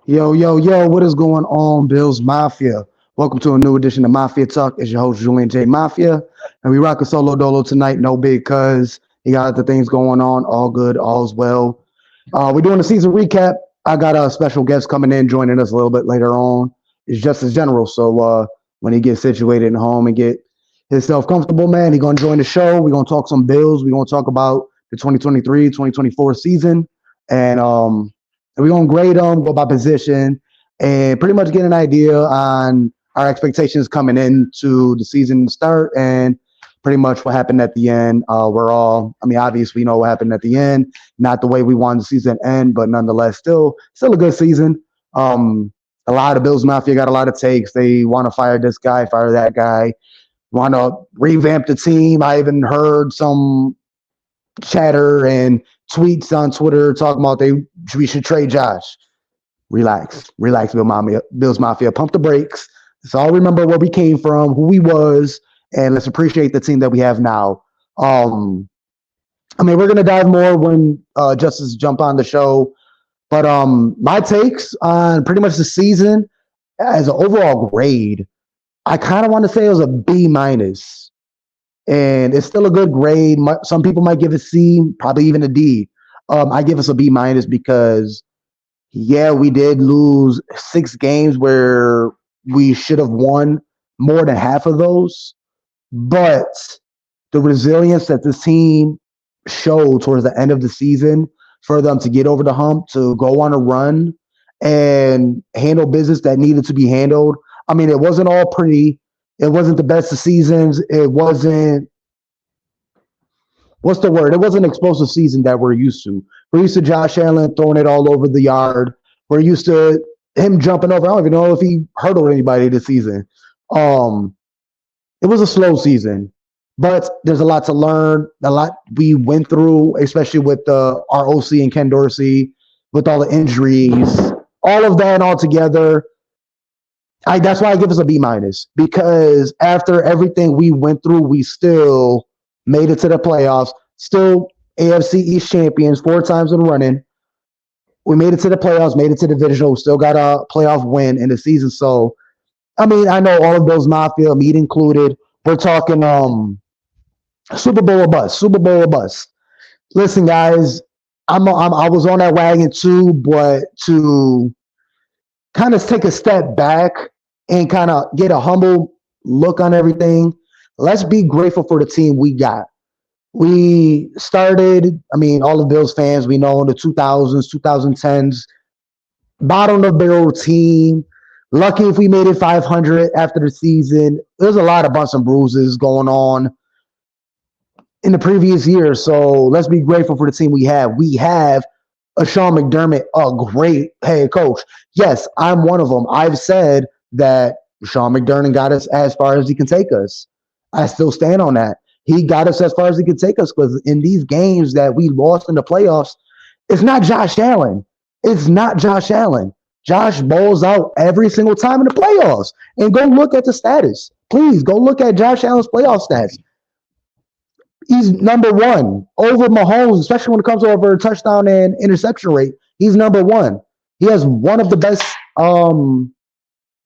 Yo, yo, yo, what is going on, Bills Mafia? Welcome to a new edition of Mafia Talk. It's your host, Julian J. Mafia. And we rock a solo dolo tonight. No big cuz. You got the things going on. All good, all's well. We're doing a season recap. I got a special guest coming in, joining us a little bit later on. It's Justice General. So when he gets situated in home and get himself comfortable, man, he's going to join the show. We're going to talk some Bills. We're going to talk about the 2023-2024 season. And we're going to grade them, go by position, and pretty much get an idea on our expectations coming into the season start and pretty much what happened at the end. Obviously, we know what happened at the end. Not the way we wanted the season to end, but nonetheless, still a good season. A lot of Bills Mafia got a lot of takes. They want to fire this guy, fire that guy, want to revamp the team. I even heard some chatter and tweets on Twitter talking about we should trade Josh. Relax, Bills Mafia. Pump the brakes. Let's all remember where we came from, who we was, and let's appreciate the team that we have now. We're gonna dive more when Justice jump on the show, but my takes on pretty much the season as an overall grade, I kind of want to say it was a B minus. And it's still a good grade. Some people might give it C, probably even a D. I give us a B minus because, yeah, we did lose 6 games where we should have won more than half of those. But the resilience that this team showed towards the end of the season for them to get over the hump, to go on a run and handle business that needed to be handled. I mean, it wasn't all pretty. It wasn't the best of seasons. It wasn't, what's the word? It wasn't an explosive season that we're used to. We're used to Josh Allen throwing it all over the yard. We're used to him jumping over. I don't even know if he hurdled anybody this season. It was a slow season, but there's a lot to learn, a lot we went through, especially with our OC and Ken Dorsey, with all the injuries, all of that all together. That's why I give us a B minus, because after everything we went through, we still made it to the playoffs, still AFC East champions 4 times in running. We made it to the playoffs, made it to the divisional, still got a playoff win in the season. So, I know all of those Mafia, me included, we're talking Super Bowl or bust, Super Bowl or bust. Listen, guys, I was on that wagon too, but to kind of take a step back and kind of get a humble look on everything, let's be grateful for the team we got. We started, all the Bills fans, we know in the 2000s, 2010s, bottom of the barrel team. Lucky if we made it 500 after the season. There's a lot of bumps and bruises going on in the previous year. So let's be grateful for the team we have. We have a Sean McDermott, a great head coach. Yes, I'm one of them. I've said that Sean McDermott got us as far as he can take us. I still stand on that. He got us as far as he could take us, because in these games that we lost in the playoffs, it's not Josh Allen. It's not Josh Allen. Josh balls out every single time in the playoffs. And go look at the status. Please go look at Josh Allen's playoff stats. He's number 1 over Mahomes, especially when it comes over touchdown and interception rate. He's number 1. He has one of the best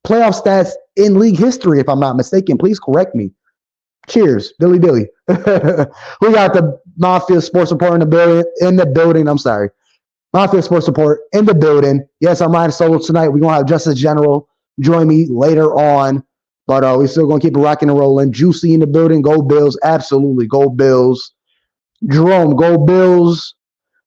playoff stats in league history, if I'm not mistaken. Please correct me. Cheers, Billy Dilly. We got the Mafia Sports Report in the building. I'm sorry. Mafia Sports Report in the building. Yes, I'm riding solo tonight. We're going to have Justice General join me later on. But we're still going to keep it rocking and rolling. Juicy in the building. Go Bills. Absolutely. Go Bills. Jerome, go Bills.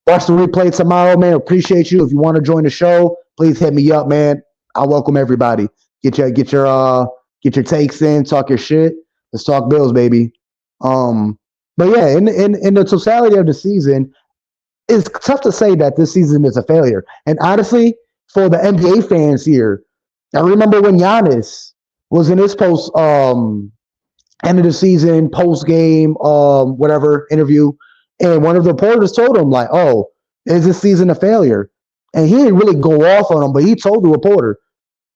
Watch the replay tomorrow, man. Appreciate you. If you want to join the show, please hit me up, man. I welcome everybody. Get your takes in. Talk your shit. Let's talk Bills, baby. But yeah, in the totality of the season, it's tough to say that this season is a failure. And honestly, for the NBA fans here, I remember when Giannis was in his post end of the season, post game, whatever interview, and one of the reporters told him, like, "Oh, is this season a failure?" And he didn't really go off on him, but he told the reporter.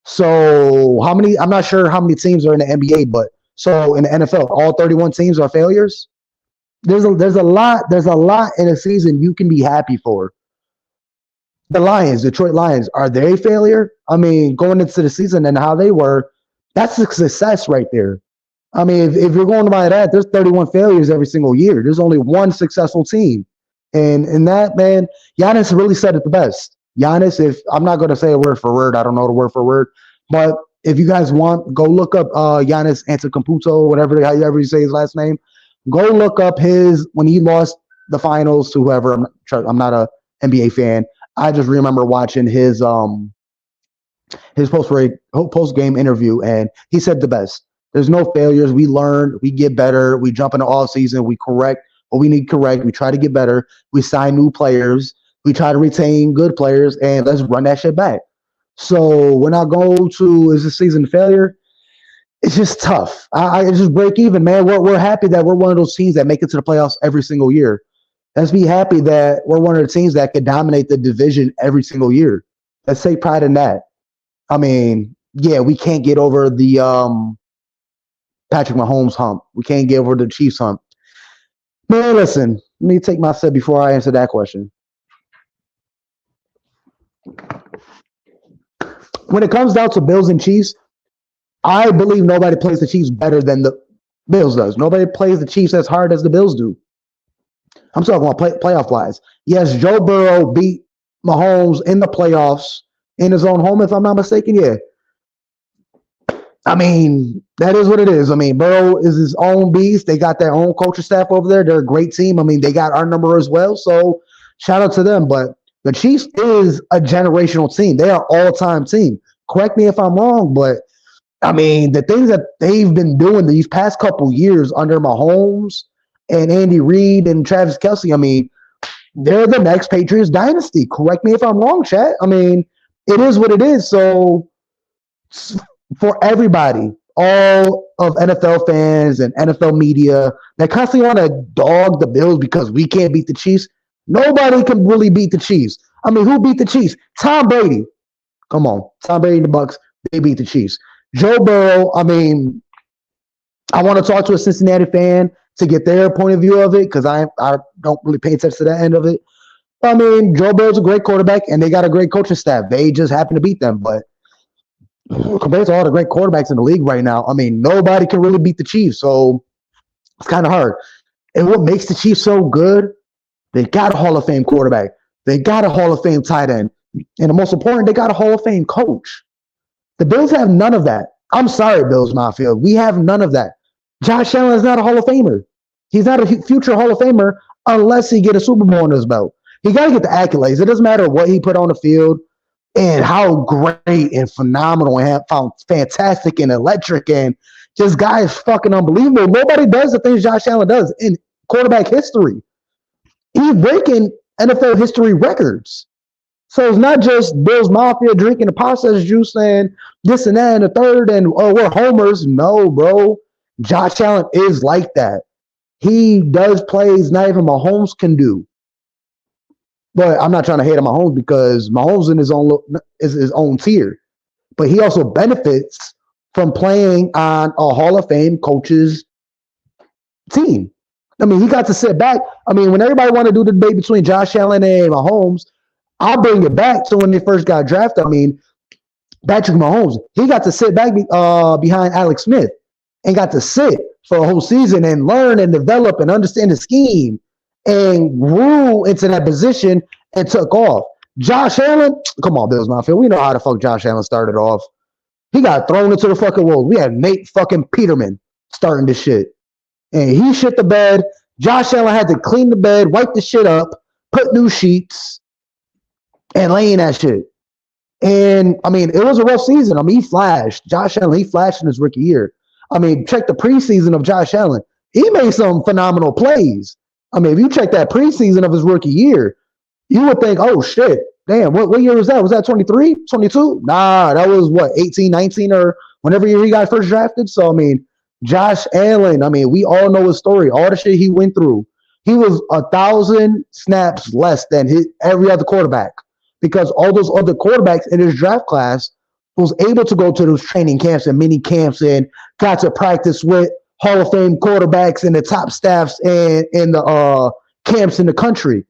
So I'm not sure how many teams are in the NBA, but so in the NFL, all 31 teams are failures. There's a lot in a season you can be happy for. The Lions, Detroit Lions, are they a failure? I mean, going into the season and how they were, that's a success right there. I mean, if you're going by that, there's 31 failures every single year. There's only one successful team. And in that, man, Giannis really said it the best. Giannis, if I'm not going to say a word for word, I don't know the word for word, but if you guys want, go look up Giannis Antetokounmpo, however you say his last name. Go look up his when he lost the finals to whoever. I'm not a NBA fan. I just remember watching his post game interview, and he said the best. There's no failures. We learn, we get better, we jump into all season, we correct what we need to correct, we try to get better, we sign new players, we try to retain good players, and let's run that shit back. So when I go to is this season a failure? It's just tough. I just break even, man. We're happy that we're one of those teams that make it to the playoffs every single year. Let's be happy that we're one of the teams that could dominate the division every single year. Let's take pride in that. I mean, yeah, we can't get over the Patrick Mahomes hump. We can't get over the Chiefs hump. Man, listen, let me take my sip before I answer that question. When it comes down to Bills and Chiefs, I believe nobody plays the Chiefs better than the Bills does. Nobody plays the Chiefs as hard as the Bills do. I'm talking about playoff wise. Yes, Joe Burrow beat Mahomes in the playoffs in his own home, if I'm not mistaken. Yeah. I mean, that is what it is. I mean, Burrow is his own beast. They got their own coaching staff over there. They're a great team. I mean, they got our number as well. So shout out to them. But the Chiefs is a generational team. They are all-time team. Correct me if I'm wrong, but I mean, the things that they've been doing these past couple years under Mahomes and Andy Reid and Travis Kelce, I mean, they're the next Patriots dynasty. Correct me if I'm wrong, chat. I mean, it is what it is. So for everybody, all of NFL fans and NFL media that constantly want to dog the Bills because we can't beat the Chiefs, nobody can really beat the Chiefs. I mean, who beat the Chiefs? Tom Brady. Come on. Tom Brady and the Bucks, they beat the Chiefs. Joe Burrow, I mean, I want to talk to a Cincinnati fan to get their point of view of it because I don't really pay attention to that end of it. I mean, Joe Burrow's a great quarterback, and they got a great coaching staff. They just happen to beat them. But compared to all the great quarterbacks in the league right now, I mean, nobody can really beat the Chiefs. So it's kind of hard. And what makes the Chiefs so good, they got a Hall of Fame quarterback. They got a Hall of Fame tight end. And the most important, they got a Hall of Fame coach. The Bills have none of that. I'm sorry, Bills Mafia. We have none of that. Josh Allen is not a Hall of Famer. He's not a future Hall of Famer unless he get a Super Bowl on his belt. He got to get the accolades. It doesn't matter what he put on the field and how great and phenomenal and fantastic and electric and this guy is fucking unbelievable. Nobody does the things Josh Allen does in quarterback history. He's breaking NFL history records. So it's not just Bills Mafia drinking the processed juice and this and that and the third and we're homers. No, bro. Josh Allen is like that. He does plays not even Mahomes can do. But I'm not trying to hate on Mahomes because Mahomes in his own tier. But he also benefits from playing on a Hall of Fame coach's team. I mean, he got to sit back. I mean, when everybody wanted to do the debate between Josh Allen and Mahomes, I'll bring it back to when they first got drafted. I mean, Patrick Mahomes, he got to sit back behind Alex Smith and got to sit for a whole season and learn and develop and understand the scheme and grew into that position and took off. Josh Allen, come on, Bills Mafia. We know how the fuck Josh Allen started off. He got thrown into the fucking wolves. We had Nate fucking Peterman starting this shit. And he shit the bed. Josh Allen had to clean the bed, wipe the shit up, put new sheets, and lay in that shit. And, I mean, it was a rough season. I mean, he flashed. Josh Allen, he flashed in his rookie year. I mean, check the preseason of Josh Allen. He made some phenomenal plays. I mean, if you check that preseason of his rookie year, you would think, oh, shit, damn, what year was that? Was that 23, 22? Nah, that was, 18, 19, or whenever year he got first drafted? So, I mean, Josh Allen, I mean, we all know his story, all the shit he went through. He was 1,000 snaps less than every other quarterback because all those other quarterbacks in his draft class was able to go to those training camps and mini camps and got to practice with Hall of Fame quarterbacks and the top staffs and the camps in the country.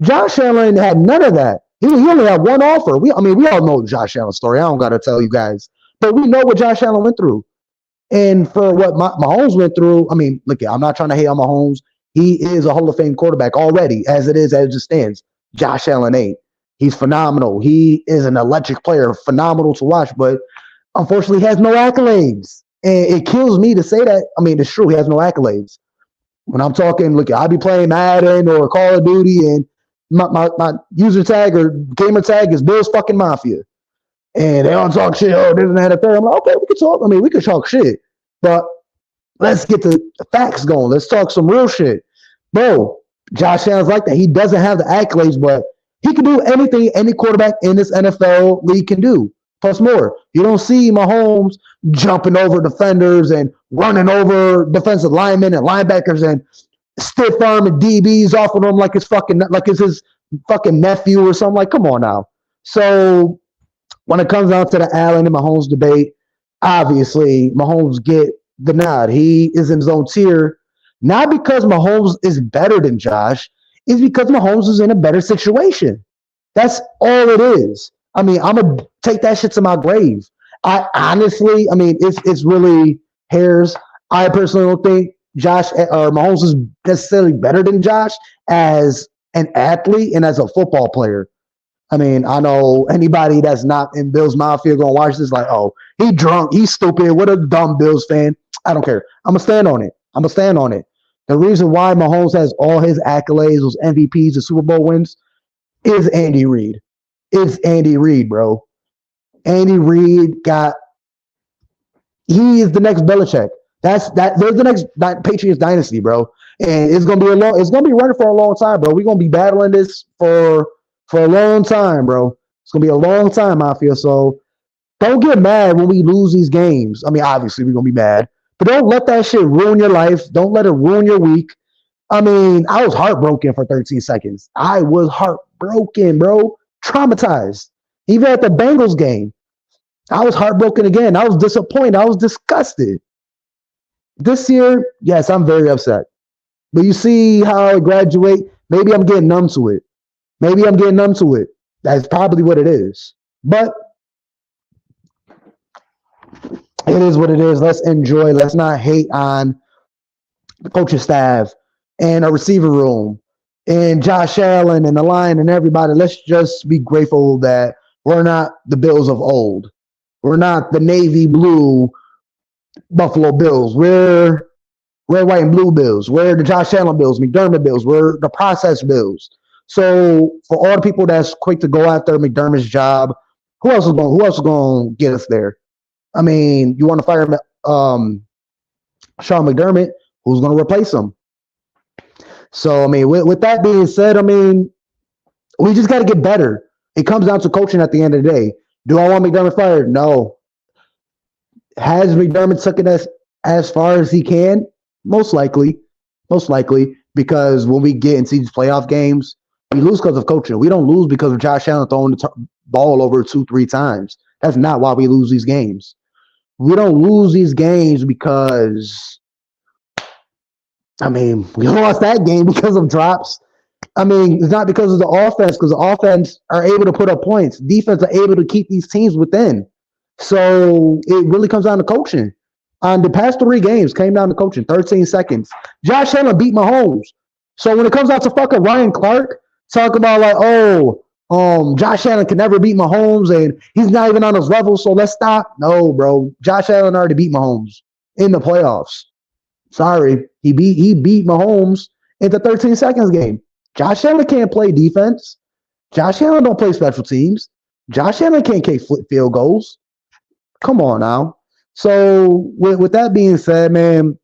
Josh Allen had none of that. He only had one offer. We all know Josh Allen's story. I don't got to tell you guys, but we know what Josh Allen went through. And for what Mahomes went through, look, I'm not trying to hate on Mahomes. He is a Hall of Fame quarterback already, as it stands. Josh Allen ain't. He's phenomenal. He is an electric player, phenomenal to watch, but unfortunately has no accolades. And it kills me to say that. It's true, he has no accolades. When I'm talking, look, I'll be playing Madden or Call of Duty, and my user tag or gamer tag is Bills fucking Mafia. And they all talk shit. Oh, this and that. I'm like, okay, we can talk. We can talk shit. But let's get the facts going. Let's talk some real shit. Bro, Josh Allen's like that. He doesn't have the accolades, but he can do anything any quarterback in this NFL league can do. Plus more. You don't see Mahomes jumping over defenders and running over defensive linemen and linebackers and stiff arming DBs off of them like it's his fucking nephew or something. Like, come on now. So when it comes down to the Allen and Mahomes debate, obviously Mahomes get the nod. He is in his own tier, not because Mahomes is better than Josh, it's because Mahomes is in a better situation. That's all it is. I'm gonna take that shit to my grave. I honestly, it's really hairs. I personally don't think Josh or Mahomes is necessarily better than Josh as an athlete and as a football player. I know anybody that's not in Bills Mafia gonna watch this like, oh, he drunk, he's stupid, what a dumb Bills fan. I don't care. I'm gonna stand on it. The reason why Mahomes has all his accolades, those MVPs, the Super Bowl wins, is Andy Reid. It's Andy Reid, bro. Andy Reid he is the next Belichick. There's the next Patriots dynasty, bro. And it's gonna be running for a long time, bro. We're gonna be battling this for a long time, bro. It's gonna be a long time, Mafia. So don't get mad when we lose these games. Obviously we're gonna be mad, but don't let that shit ruin your life. Don't let it ruin your week. I was heartbroken for 13 seconds. I was heartbroken, bro. Traumatized. Even at the Bengals game, I was heartbroken again. I was disappointed. I was disgusted. This year, yes, I'm very upset. But you see how I graduate? Maybe I'm getting numb to it. That's probably what it is. But it is what it is. Let's enjoy. Let's not hate on the coaching staff and a receiver room and Josh Allen and the line and everybody. Let's just be grateful that we're not the Bills of old. We're not the navy blue Buffalo Bills. We're white and blue Bills. We're the Josh Allen Bills, McDermott Bills. We're the process Bills. So for all the people that's quick to go after McDermott's job, who else is going to get us there? You want to fire Sean McDermott, who's going to replace him? So, with that being said, we just got to get better. It comes down to coaching at the end of the day. Do I want McDermott fired? No. Has McDermott took it as far as he can? Most likely, because when we get into these playoff games, we lose because of coaching. We don't lose because of Josh Allen throwing the ball over 2-3 times. That's not why we lose these games. We don't lose these games because, we lost that game because of drops. It's not because of the offense, because the offense are able to put up points. Defense are able to keep these teams within. So it really comes down to coaching. On the past 3 games, came down to coaching. 13 seconds. Josh Allen beat Mahomes. So when it comes out to fucking Ryan Clark, talk about Josh Allen can never beat Mahomes and he's not even on his level, so let's stop. No, bro. Josh Allen already beat Mahomes in the playoffs. Sorry. He beat Mahomes in the 13 seconds game. Josh Allen can't play defense. Josh Allen don't play special teams. Josh Allen can't kick field goals. Come on now. So with that being said, man,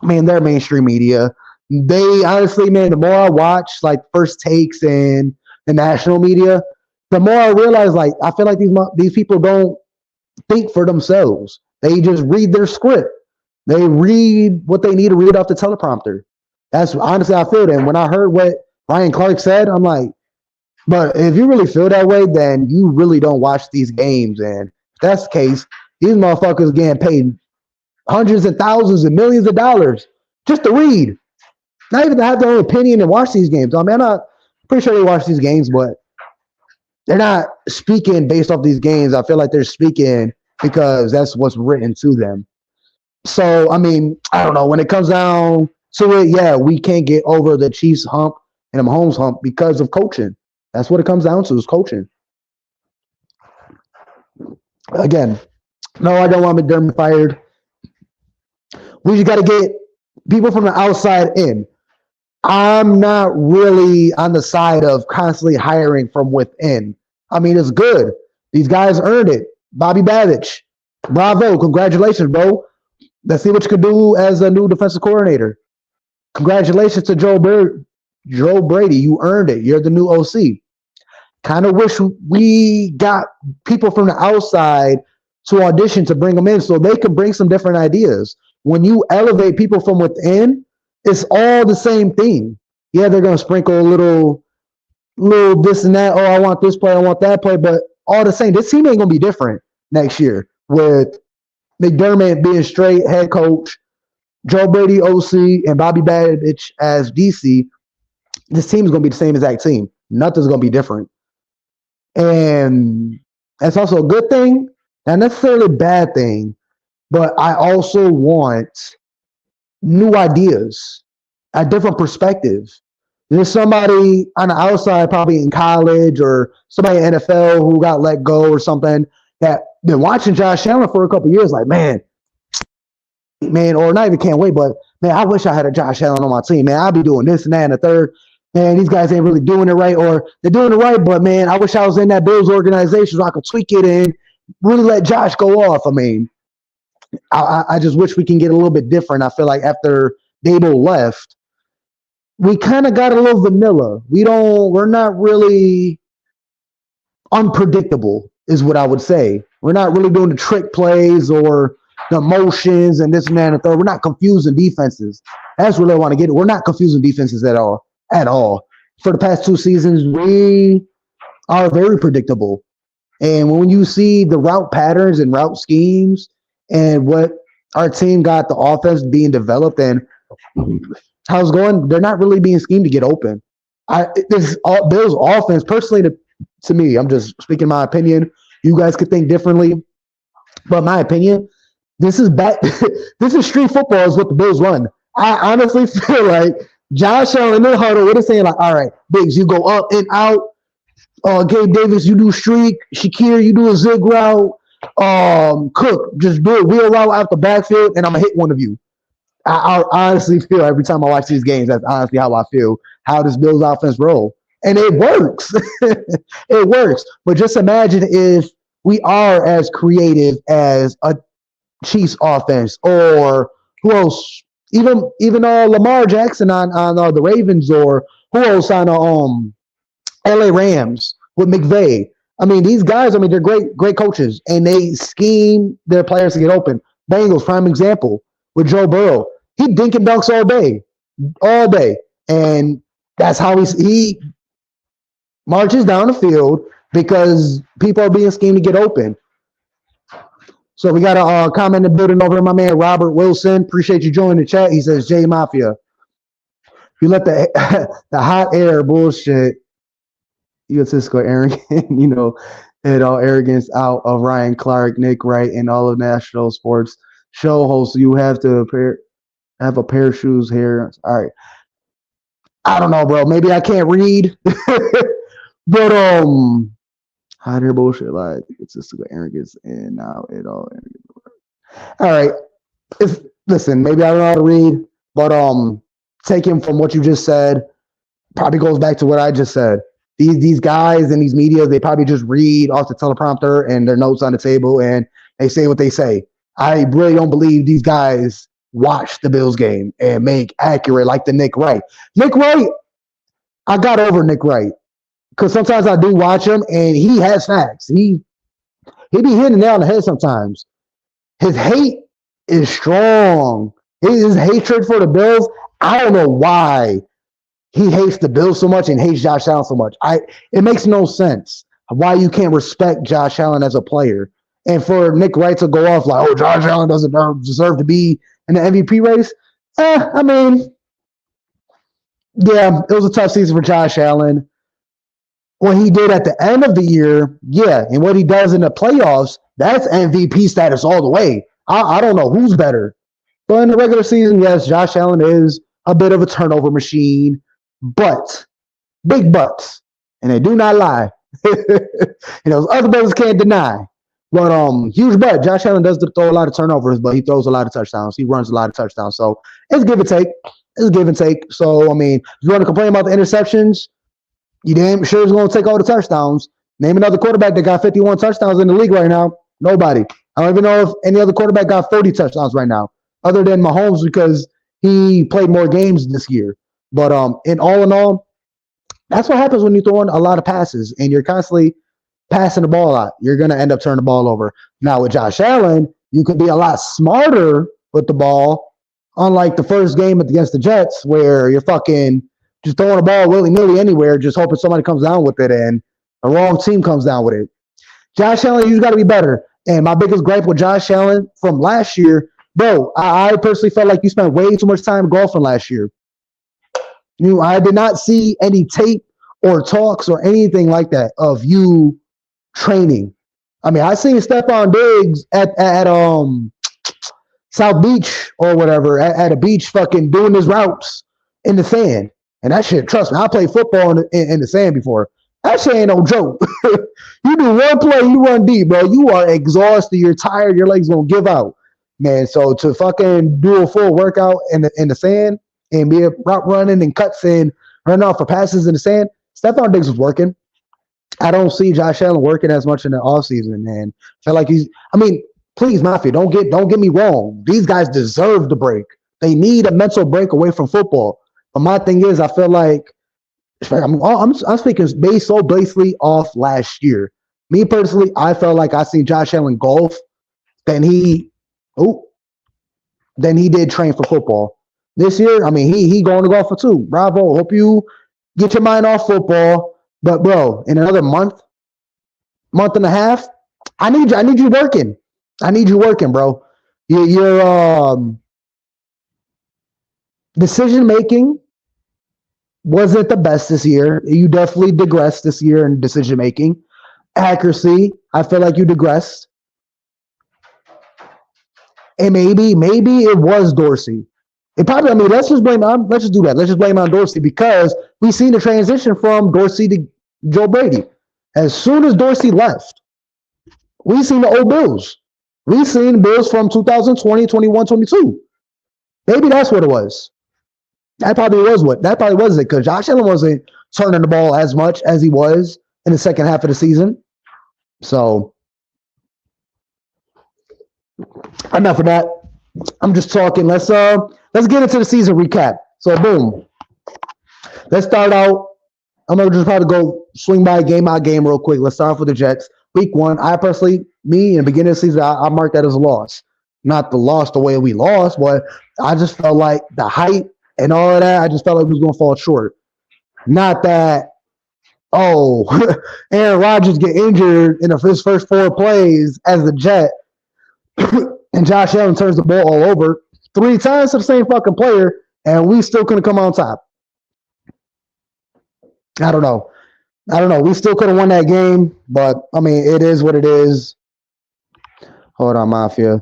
they're mainstream media. They honestly, man, the more I watch first takes and the national media, the more I realize I feel like these people don't think for themselves. They just read their script. They read what they need to read off the teleprompter. That's honestly how I feel. And when I heard what Ryan Clark said, I'm like, but if you really feel that way, then you really don't watch these games. And if that's the case, these motherfuckers getting paid hundreds and thousands and millions of dollars just to read. Not even to have their own opinion and watch these games. I'm not pretty sure they watch these games, but they're not speaking based off these games. I feel like they're speaking because that's what's written to them. So, I mean, I don't know. When it comes down to it, yeah, we can't get over the Chiefs hump and the Mahomes hump because of coaching. That's what it comes down to is coaching. Again, no, I don't want McDermott fired. We just got to get people from the outside in. I'm not really on the side of constantly hiring from within. I mean, it's good. These guys earned it. Bobby Babich, bravo. Congratulations, bro. Let's see what you can do as a new defensive coordinator. Congratulations to Joe Brady. You earned it. You're the new OC. Kind of wish we got people from the outside to audition to bring them in so they can bring some different ideas. When you elevate people from within, it's all the same thing. Yeah, they're going to sprinkle a little this and that. Oh, I want this play, I want that play, but all the same. This team ain't going to be different next year with McDermott being straight head coach, Joe Brady OC, and Bobby Babich as DC. This team is going to be the same exact team. Nothing's going to be different. And that's also a good thing, not necessarily a bad thing, but I also want new ideas, a different perspective. There's somebody on the outside, probably in college or somebody in NFL who got let go or something that been watching Josh Allen for a couple of years, like, man, or not even can't wait, but man, I wish I had a Josh Allen on my team. Man, I'll be doing this and that and the third. Man, these guys ain't really doing it right, or they're doing it right, but man, I wish I was in that Bills organization so I could tweak it and really let Josh go off. I mean, I just wish we can get a little bit different. I feel like after Dable left, we kind of got a little vanilla. We're not really unpredictable, is what I would say. We're not really doing the trick plays or the motions and this and that and the third. We're not confusing defenses. That's really what I want to get. We're not confusing defenses at all. For the past 2 seasons, we are very predictable. And when you see the route patterns and route schemes and what our team got the offense being developed and how it's going, they're not really being schemed to get open. Bills offense, personally, to me, I'm just speaking my opinion. You guys could think differently, but my opinion, this is bad. This is street football is what the Bills run. I honestly feel like Josh Allen in the huddle, what is saying like, all right, Biggs, you go up and out. Gabe Davis, you do streak. Shakir, you do a zig route. Cook, just do a wheel route out the backfield, and I'm going to hit one of you. I honestly feel every time I watch these games, that's honestly how I feel, how this Bills offense roll. And it works. It works. But just imagine if we are as creative as a Chiefs offense or who else? Even Lamar Jackson on the Ravens or who else on LA Rams with McVay. I mean, these guys, they're great coaches, and they scheme their players to get open. Bengals, prime example, with Joe Burrow. He dink and dunks all day. And that's how he marches down the field because people are being schemed to get open. So we got a comment in the building over to my man, Robert Wilson. Appreciate you joining the chat. He says, J Mafia. You let the hot air bullshit, egotistical arrogant, it all arrogance out of Ryan Clark, Nick Wright, and all of national sports show hosts. You have to have a pair of shoes here. All right. I don't know, bro. Maybe I can't read. But hot air bullshit, like egotistical arrogance, and now it all arrogance. All right. Listen, maybe I don't know how to read, but taking from what you just said, probably goes back to what I just said. These guys and these media, they probably just read off the teleprompter and their notes on the table and they say what they say. I really don't believe these guys watch the Bills game and make accurate like the Nick Wright. Nick Wright, I got over Nick Wright because sometimes I do watch him and he has facts. He be hitting the nail on the head sometimes. His hate is strong. His hatred for the Bills, I don't know why he hates the Bills so much and hates Josh Allen so much. It makes no sense why you can't respect Josh Allen as a player. And for Nick Wright to go off like, oh, Josh Allen doesn't deserve to be in the MVP race. Yeah, it was a tough season for Josh Allen. what he did at the end of the year, yeah, and what he does in the playoffs, that's MVP status all the way. I don't know who's better. But in the regular season, yes, Josh Allen is a bit of a turnover machine, but big buts, and they do not lie. Other brothers can't deny. But huge butt. Josh Allen does throw a lot of turnovers, but he throws a lot of touchdowns. He runs a lot of touchdowns. So it's give and take. It's give and take. So, I mean, if you want to complain about the interceptions, you damn sure is going to take all the touchdowns. Name another quarterback that got 51 touchdowns in the league right now. Nobody. I don't even know if any other quarterback got 30 touchdowns right now, other than Mahomes because he played more games this year. But in all, that's what happens when you're throwing a lot of passes and you're constantly passing the ball out. You're going to end up turning the ball over. Now, with Josh Allen, you could be a lot smarter with the ball, unlike the first game against the Jets where you're fucking just throwing the ball willy-nilly anywhere, just hoping somebody comes down with it and the wrong team comes down with it. Josh Allen, you got to be better. And my biggest gripe with Josh Allen from last year, bro, I personally felt like you spent way too much time golfing last year. I did not see any tape or talks or anything like that of you training. I mean, I seen Stephon Diggs at South Beach or whatever, at a beach fucking doing his routes in the sand. And that shit, trust me, I played football in the sand before. That shit ain't no joke. You do one play, you run deep, bro. You are exhausted. You're tired. Your legs gonna give out, man. So to fucking do a full workout in the sand and be a route running and cuts and running off for passes in the sand, Stephon Diggs was working. I don't see Josh Allen working as much in the offseason, man. I feel like please, Mafia, don't get me wrong. These guys deserve the break. They need a mental break away from football. But my thing is, I feel like I'm speaking basically off last year. Me personally, I felt like I seen Josh Allen golf than he did train for football. This year, I mean, he going to golf for too. Bravo. Hope you get your mind off football. But bro, in another month and a half, I need you working. I need you working, bro. Your decision making wasn't the best this year. You definitely digressed this year in decision making. Accuracy, I feel like you digressed. And maybe it was Dorsey. It probably, I mean, let's just do that. Let's just blame on Dorsey because we've seen the transition from Dorsey to Joe Brady. As soon as Dorsey left, we've seen the old Bills. We've seen Bills from 2020, 21, 22. Maybe that's what it was. That probably was it because Josh Allen wasn't turning the ball as much as he was in the second half of the season. So enough of that. I'm just talking. Let's get into the season recap. So boom. Let's start out. I'm gonna just probably go swing by game real quick. Let's start off with the Jets. Week 1, I personally, in the beginning of the season, I marked that as a loss. Not the loss the way we lost, but I just felt like the hype and all of that, I just felt like we was gonna fall short. Not that, Aaron Rodgers get injured in his first 4 plays as the Jet, and Josh Allen turns the ball all over 3 times to the same fucking player, and we still couldn't come on top. I don't know. We still could have won that game, but I mean, it is what it is. Hold on, Mafia.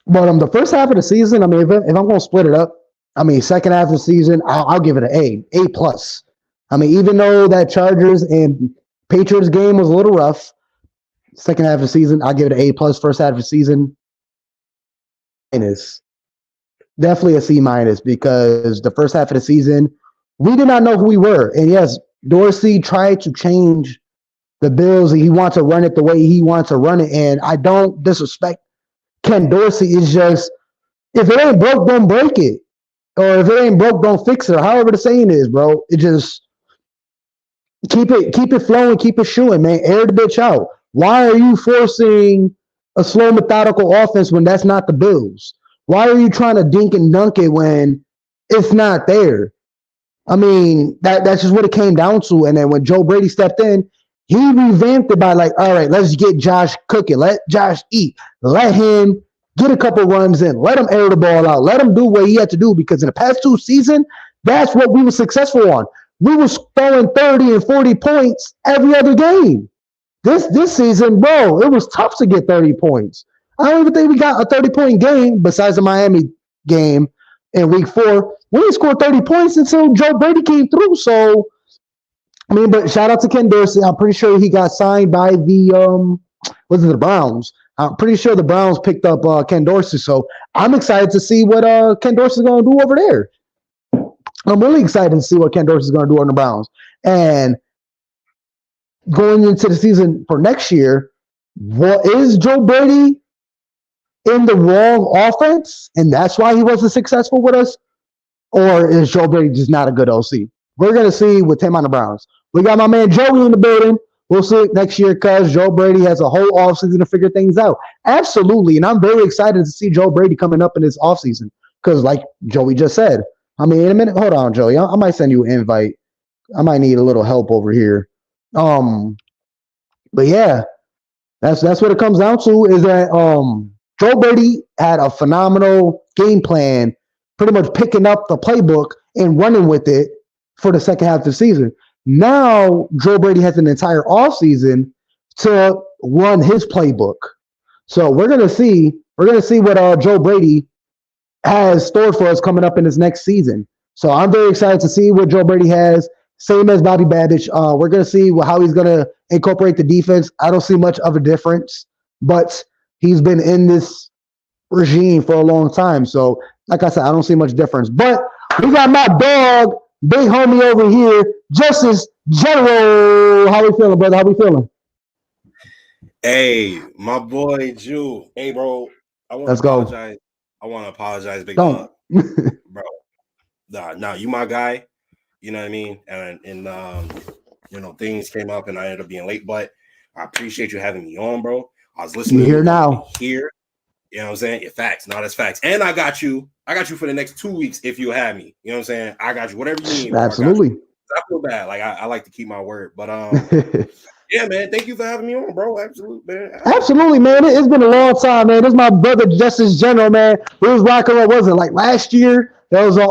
But the first half of the season, I mean, if I'm going to split it up, I mean, second half of the season, I'll give it an A plus. I mean, even though that Chargers and Patriots game was a little rough, second half of the season, I'll give it an A plus. First half of the season, minus. Definitely a C minus because the first half of the season, we did not know who we were. And yes, Dorsey tried to change the Bills. He wants to run it the way he wants to run it. And I don't disrespect Ken Dorsey. It's just, if it ain't broke, don't break it. Or if it ain't broke, don't fix it. Or however the saying is, bro. It just keep it flowing, keep it shooing, man. Air the bitch out. Why are you forcing a slow, methodical offense when that's not the Bills? Why are you trying to dink and dunk it when it's not there? I mean, that's just what it came down to. And then when Joe Brady stepped in, he revamped it by like, all right, let's get Josh cooking. Let Josh eat. Let him get a couple runs in. Let him air the ball out. Let him do what he had to do because in the past 2 seasons, That's what we were successful on. We were throwing 30 and 40 points every other game. This season, bro, it was tough to get 30 points. I don't even think we got a 30-point game besides the Miami game in week 4. We didn't score 30 points until Joe Brady came through. So, I mean, but shout out to Ken Dorsey. I'm pretty sure he got signed by the the Browns. I'm pretty sure the Browns picked up Ken Dorsey. So I'm excited to see what Ken Dorsey's going to do over there. I'm really excited to see what Ken Dorsey's going to do on the Browns. And going into the season for next year, what is Joe Brady in the wrong offense, and that's why he wasn't successful with us? Or is Joe Brady just not a good OC? We're going to see with him on the Browns. We got my man Joey in the building. We'll see it next year because Joe Brady has a whole offseason to figure things out. Absolutely, and I'm very excited to see Joe Brady coming up in this offseason because like Joey just said, I mean, in a minute, hold on, Joey. I might send you an invite. I might need a little help over here. But yeah, that's what it comes down to is that Joe Brady had a phenomenal game plan, pretty much picking up the playbook and running with it for the second half of the season. Now Joe Brady has an entire offseason to run his playbook. So we're gonna see what Joe Brady has stored for us coming up in this next season. So I'm very excited to see what Joe Brady has. Same as Bobby Babich. We're going to see how he's going to incorporate the defense. I don't see much of a difference, but he's been in this regime for a long time. So, like I said, I don't see much difference. But we got my dog, big homie over here, Justice General. How we feeling, brother? How we feeling? Hey, my boy, Jew. Hey, bro. Let's go. I want to apologize, big dog. Bro. Nah, you my guy. You know what I mean? And things came up and I ended up being late, but I appreciate you having me on, bro. I was listening to you now. Here. You know what I'm saying? It's facts. No, that's facts. And I got you for the next 2 weeks if you have me. You know what I'm saying? I got you. Whatever you need. Absolutely. I feel bad. Like I like to keep my word. But yeah, man. Thank you for having me on, bro. Absolutely, man. Absolutely, man. It's been a long time, man. This is my brother, Justice General, man. We was rocking. What was it like last year? There was a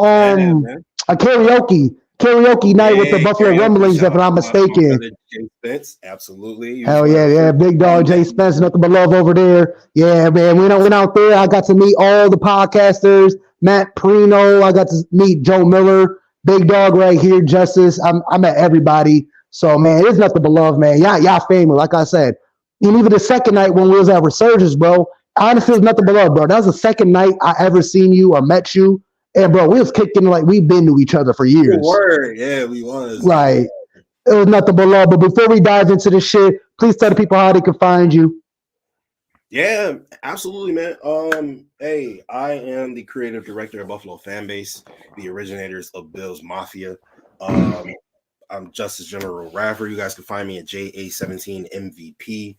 karaoke night with the Buffalo Rumblings, if I'm not mistaken. Jay Spence, absolutely. Hell yeah, big dog Jay Spence, nothing but love over there. Yeah, man, we went out there. I got to meet all the podcasters, Matt Perino. I got to meet Joe Miller, big dog right here, Justice. I met everybody. So, man, it's nothing but love, man. Y'all famous, like I said. And even the second night when we was at Resurgence, bro, honestly, it's nothing but love, bro. That was the second night I ever seen you or met you. And, bro, we was kicking like we've been to each other for years. Word. Yeah, we was. Like, it was nothing but love. But before we dive into this shit, please tell the people how they can find you. Yeah, absolutely, man. Hey, I am the creative director of Buffalo Fanbase, the originators of Bill's Mafia. I'm Justice General Raffer. You guys can find me at JA17MVP.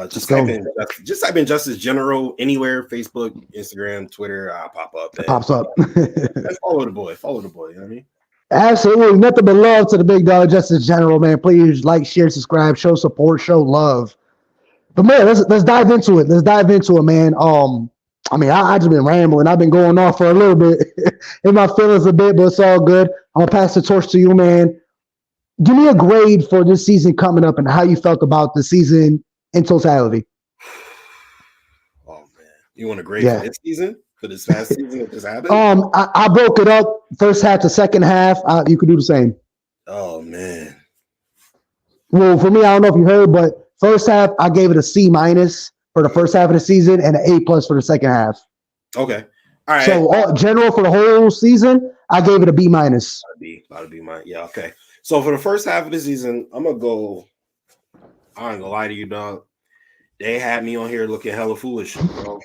Just type in Justice General anywhere, Facebook, Instagram, Twitter. I'll pop up. It pops up. And follow the boy. You know what I mean? Absolutely. Nothing but love to the big dog, Justice General, man. Please like, share, subscribe, show support, show love. But man, let's dive into it. Man. I mean, I just been rambling. I've been going off for a little bit in my feelings a bit, but it's all good. I'm gonna pass the torch to you, man. Give me a grade for this season coming up and how you felt about the season in totality. Oh man, you want a grade for this season? For this past season that just happened? I broke it up first half to second half. You could do the same. Oh man. Well, for me, I don't know if you heard, but first half I gave it a C- for the first half of the season and an A+ for the second half. Okay. All right. So general for the whole season, I gave it a B-. That'd be mine. Yeah. Okay. So for the first half of the season, I'm gonna go. I ain't gonna lie to you, dog. They had me on here looking hella foolish, bro.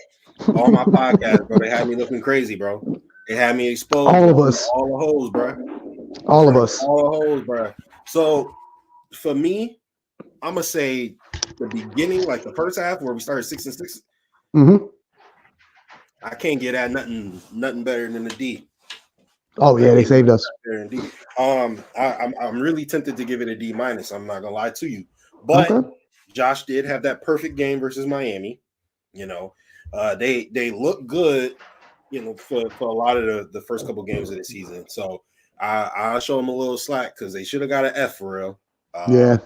All my podcasts, bro. They had me looking crazy, bro. They had me exposed. All of us. All the hoes, bro. All of us. All the hoes, bro. So for me, I'm gonna say the beginning, like the first half where we started 6-6. Mm-hmm. I can't get at nothing better than a D. Oh yeah, they saved us. I'm really tempted to give it a D-. I'm not gonna lie to you, but Josh did have that perfect game versus Miami. You know, they look good. You know, for a lot of the first couple games of the season. So I'll show them a little slack because they should have got an F for real. Yeah.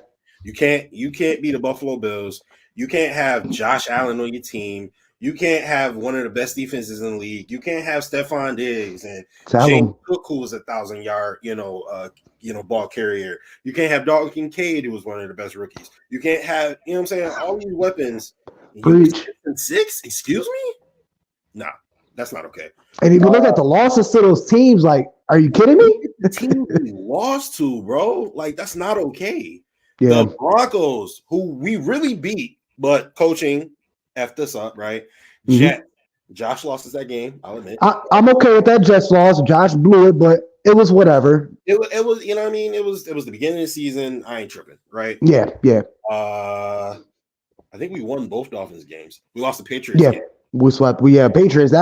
You can't be the Buffalo Bills. You can't have Josh Allen on your team. You can't have one of the best defenses in the league. You can't have Stephon Diggs and James Cook, who was 1,000-yard, ball carrier. You can't have Dalton Kincaid, who was one of the best rookies. You can't have, you know what I'm saying, all these weapons. Preach. 6? Excuse me? Nah, that's not okay. And if you look at the losses to those teams, like, are you kidding me? The team we lost to, bro, like, that's not okay. Yeah. The Broncos, who we really beat, but coaching effed us up, right? Mm-hmm. Josh lost us that game, I'll admit. I'm okay with that Jets loss. Josh blew it, but it was whatever. It was, you know what I mean? It was the beginning of the season. I ain't tripping, right? Yeah. I think we won both Dolphins games. We lost the Patriots game. We swept. Patriots.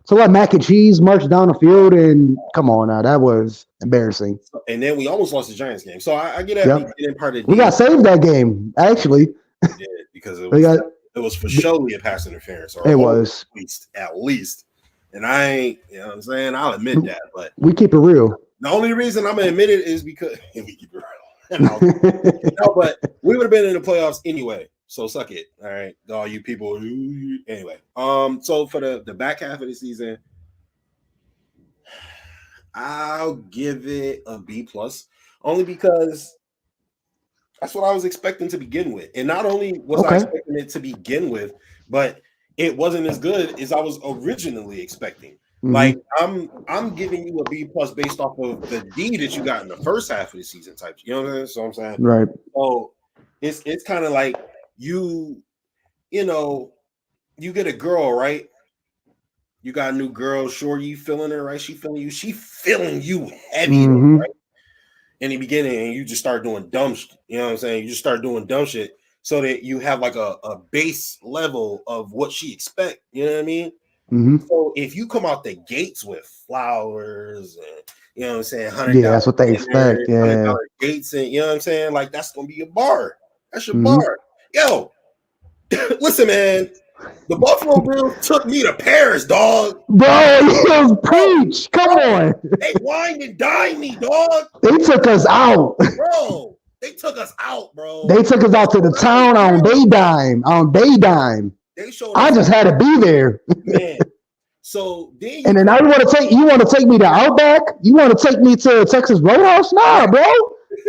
So let mac and cheese march down the field, and come on now, that was embarrassing. And then we almost lost the Giants game. So I get that being part of the we got saved that game, actually. We did, because it was for surely a pass interference. Or it was. At least. And I ain't, you know what I'm saying? I'll admit that. But we keep it real. The only reason I'm going to admit it is because we keep it real. No, but we would have been in the playoffs anyway. So suck it. All right. All you people. Anyway. So for the back half of the season, I'll give it a B+, only because that's what I was expecting to begin with. And not only was I expecting it to begin with, but it wasn't as good as I was originally expecting. Mm-hmm. Like I'm giving you a B+ based off of the D that you got in the first half of the season type. You know what I'm saying? So I'm saying, right. So it's kind of like you get a girl, right? You got a new girl, sure, you feeling her, right? She feeling you heavy, right? In the beginning, and you just start doing dumb shit. You know what I'm saying? You just start doing dumb shit so that you have like a base level of what she expect. You know what I mean? Mm-hmm. So if you come out the gates with flowers and, you know what I'm saying, $100, that's what they expect. Yeah, $100 gates, and, you know what I'm saying? Like, that's gonna be a bar. That's your bar. Yo, listen, man. The Buffalo Bills took me to Paris, dog. Bro, preach. Come on. They wined and dined me, dog. They took us out. Bro, they took us out, bro. They took us out to the town on day dime. They showed I just had to be there. Man. So then and then now you want to take me to Outback? You want to take me to Texas Roadhouse? Nah, bro.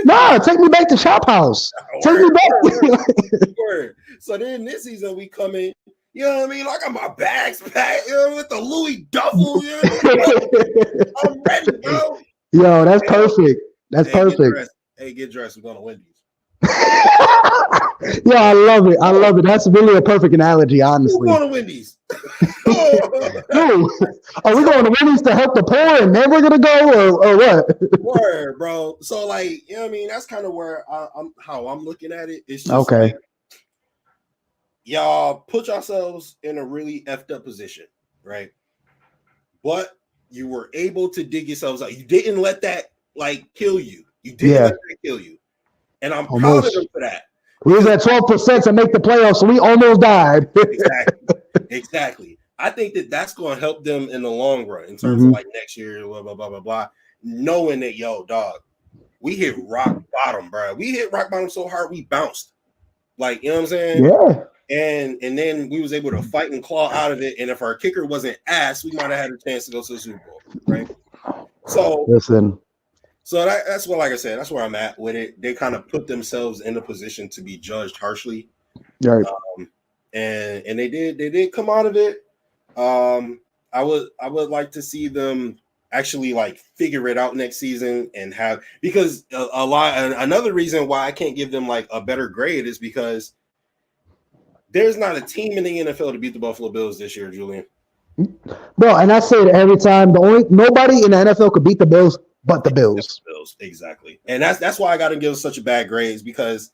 Nah, take me back to Chop House. Take me back. Word. So then this season we come in, you know what I mean? Like, I got my bags packed, you know, with the Louis duffel, you know? I'm ready, bro. Yo, that's perfect. That's perfect. Get dressed. We're going to Wendy's. Yeah, I love it. That's really a perfect analogy, honestly. We're going to Wendy's. Dude, are we going to Wendy's to help the poor and then we're going to go or what? Word, bro. So, like, you know what I mean? That's kind of where I'm looking at it. It's just like, y'all put yourselves in a really effed up position, right? But you were able to dig yourselves out. You didn't let that, like, kill you. You didn't let that kill you. And I'm proud of them for that. We was at 12% to make the playoffs, so we almost died. Exactly. I think that's going to help them in the long run in terms of, like, next year, blah, blah, blah, blah, blah. Knowing that, yo, dog, we hit rock bottom, bro. We hit rock bottom so hard, we bounced. Like, you know what I'm saying? Yeah. And then we was able to fight and claw out of it. And if our kicker wasn't ass, we might have had a chance to go to the Super Bowl, right? So listen. So that's what, like I said, that's where I'm at with it. They kind of put themselves in a position to be judged harshly, right? And they did come out of it. I would like to see them actually like figure it out next season and have, because another reason why I can't give them like a better grade is because there's not a team in the NFL to beat the Buffalo Bills this year, Julian. Bro, and I say it every time. Nobody in the NFL could beat the Bills but the Bills. Exactly. And that's why I got to give such a bad grades, because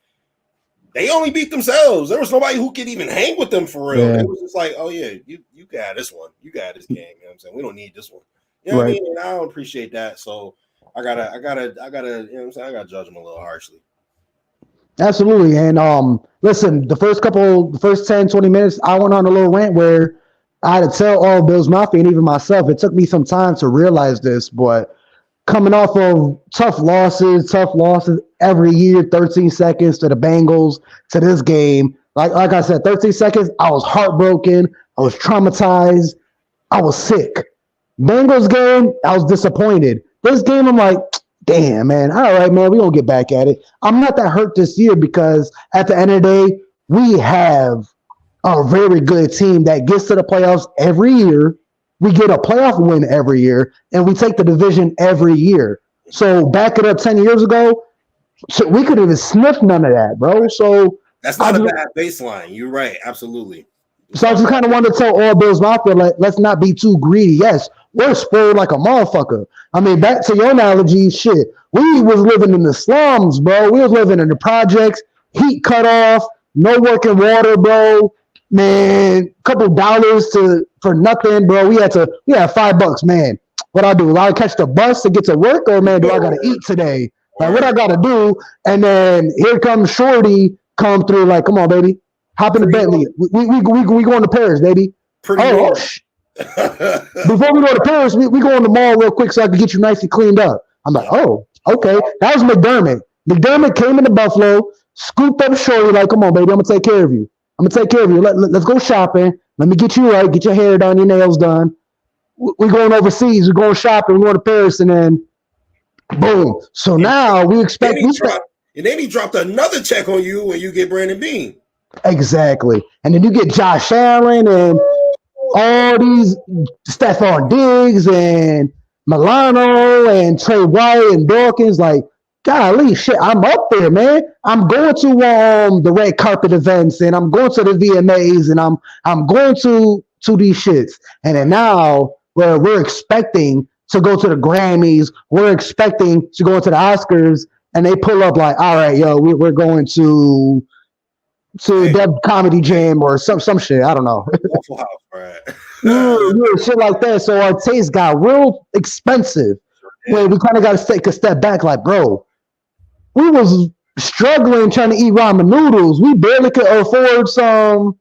they only beat themselves. There was nobody who could even hang with them for real. Yeah. It was just like, oh yeah, you got this one. You got this game. You know what I'm saying? We don't need this one. You know what I mean? And I don't appreciate that. So I gotta, you know what I'm saying? I gotta judge them a little harshly. Absolutely. And listen, the first 10, 20 minutes, I went on a little rant where I had to tell all Bills Mafia and even myself, it took me some time to realize this, but coming off of tough losses every year, 13 seconds to the Bengals to this game. Like I said, 13 seconds, I was heartbroken. I was traumatized. I was sick. Bengals game, I was disappointed. This game, I'm like, damn, man. All right, man, we're going to get back at it. I'm not that hurt this year because at the end of the day, we have a very good team that gets to the playoffs every year. We get a playoff win every year, and we take the division every year. So back it up 10 years ago, we could have sniffed none of that, bro. So that's not a bad baseline. You're right. Absolutely. So I just kind of wanted to tell all Bills Mafia, like, let's not be too greedy. Yes, we're spoiled like a motherfucker. I mean, back to your analogy, shit. We was living in the slums, bro. We was living in the projects, heat cut off, no working water, bro. Man, couple dollars for nothing, bro. We had $5, man. What I do? I catch the bus to get to work, or man, do I gotta eat today? Like, what I gotta do? And then here comes Shorty, come through, like, come on, baby. Hop in the Bentley. We going to Paris, baby. Before we go to Paris, we go on the mall real quick so I can get you nicely cleaned up. I'm like, oh, okay. That was McDermott. McDermott came into Buffalo, scooped up Shorty, like, come on, baby, I'm gonna take care of you. Let's go shopping. Let me get you right. Get your hair done, your nails done. We're going overseas. We're going shopping. We're going to Paris, and then boom. So now we expect. And then he dropped another check on you when you get Brandon Bean. Exactly. And then you get Josh Allen and all these Stephon Diggs and Milano and Trey White and Dawkins. Like, golly, shit, I'm up there, man. I'm going to the red carpet events, and I'm going to the VMAs, and I'm going to these shits. And then now we're expecting to go to the Grammys. We're expecting to go to the Oscars, and they pull up like, all right, yo, we're going to Deb Comedy Jam or some shit. I don't know. Waffle House, right? yeah, shit like that. So our taste got real expensive. Where we kind of got to take a step back, like, bro, we was struggling trying to eat ramen noodles. We barely could afford some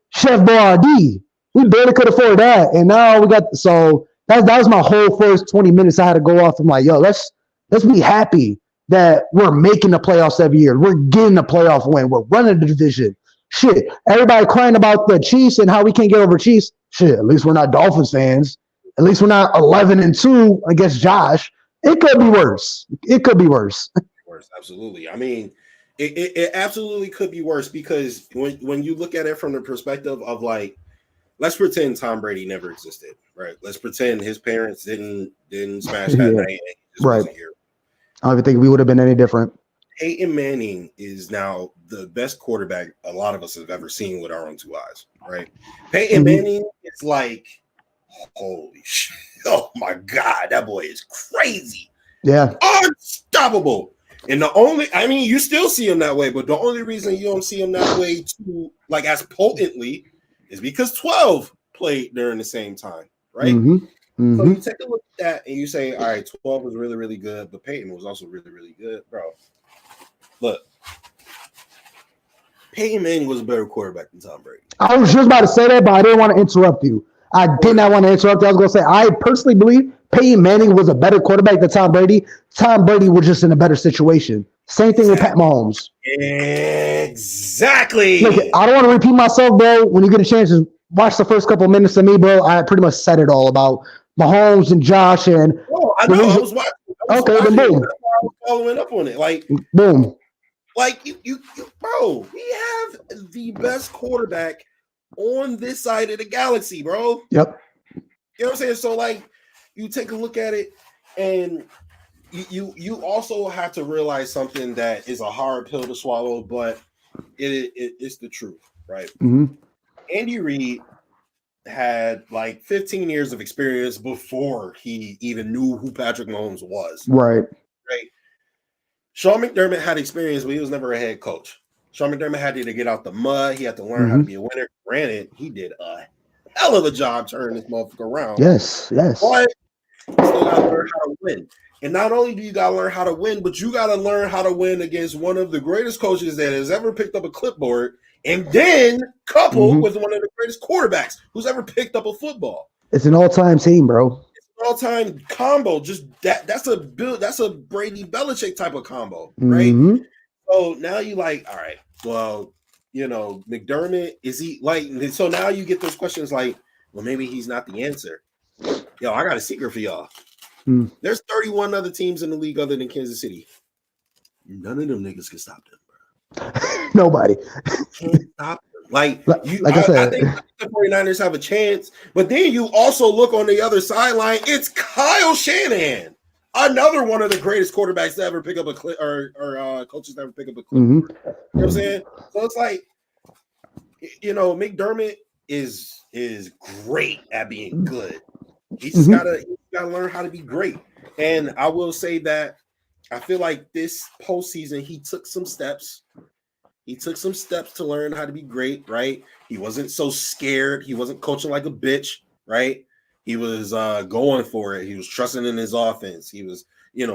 Chef Boyardee. We barely could afford that, and now we got that was my whole first 20 minutes. I had to go off. I'm like, yo, let's be happy that we're making the playoffs every year. We're getting a playoff win. We're running the division. Shit, everybody crying about the Chiefs and how we can't get over Chiefs. Shit, at least we're not Dolphins fans. At least we're not 11-2 against Josh. It could be worse. Worse, absolutely. I mean, it absolutely could be worse because when you look at it from the perspective of like, let's pretend Tom Brady never existed, right? Let's pretend his parents didn't smash that night and he just wasn't here. I don't even think we would have been any different. Peyton Manning is now the best quarterback a lot of us have ever seen with our own two eyes, right? Peyton Manning is like, holy shit. Oh my God, that boy is crazy. Yeah. Unstoppable. And you still see him that way, but the only reason you don't see him that way too, like as potently, is because 12 played during the same time, right? So you take a look at that and you say, all right, 12 was really, really good, but Peyton was also really, really good, bro. Look, Peyton Manning was a better quarterback than Tom Brady. I was just about to say that, but I didn't want to interrupt you. I did not want to interrupt you. I was going to say, I personally believe Peyton Manning was a better quarterback than Tom Brady. Tom Brady was just in a better situation. Same thing with Pat Mahomes. Exactly. Look, I don't want to repeat myself, bro. When you get a chance, just watch the first couple of minutes of me, bro. I pretty much said it all about Mahomes and Josh. And I know. I was watching. Then boom. I was following up on it. Like, boom. Like you, bro, we have the best quarterback on this side of the galaxy, bro. Yep. You know what I'm saying? So like, you take a look at it, and you also have to realize something that is a hard pill to swallow, but it's the truth, right? Andy Reid had like 15 years of experience before he even knew who Patrick Mahomes was. Right. Sean McDermott had experience, but he was never a head coach. Sean McDermott had to get out the mud. He had to learn how to be a winner. Granted, he did a hell of a job turning this motherfucker around. Yes. But you still got to learn how to win. And not only do you got to learn how to win, but you got to learn how to win against one of the greatest coaches that has ever picked up a clipboard, and then coupled with one of the greatest quarterbacks who's ever picked up a football. It's an all-time team, bro. It's an all-time combo. Just that's a Brady Belichick type of combo, right? Mm-hmm. So now you like, all right, well, McDermott, is he like, so now you get those questions like, well, maybe he's not the answer. Yo, I got a secret for y'all. There's 31 other teams in the league other than Kansas City. None of them niggas can stop them, bro. Nobody Can't stop them. Like I said, I think the 49ers have a chance, but then you also look on the other sideline. It's Kyle Shanahan, another one of the greatest quarterbacks to ever pick up a clip, or coaches to ever pick up a clip. You know what I'm saying? So it's like, McDermott is great at being good. He just gotta learn how to be great. And I will say that I feel like this postseason he took some steps. He took some steps to learn how to be great, right? He wasn't so scared. He wasn't coaching like a bitch, right? He was going for it. He was trusting in his offense. He was, he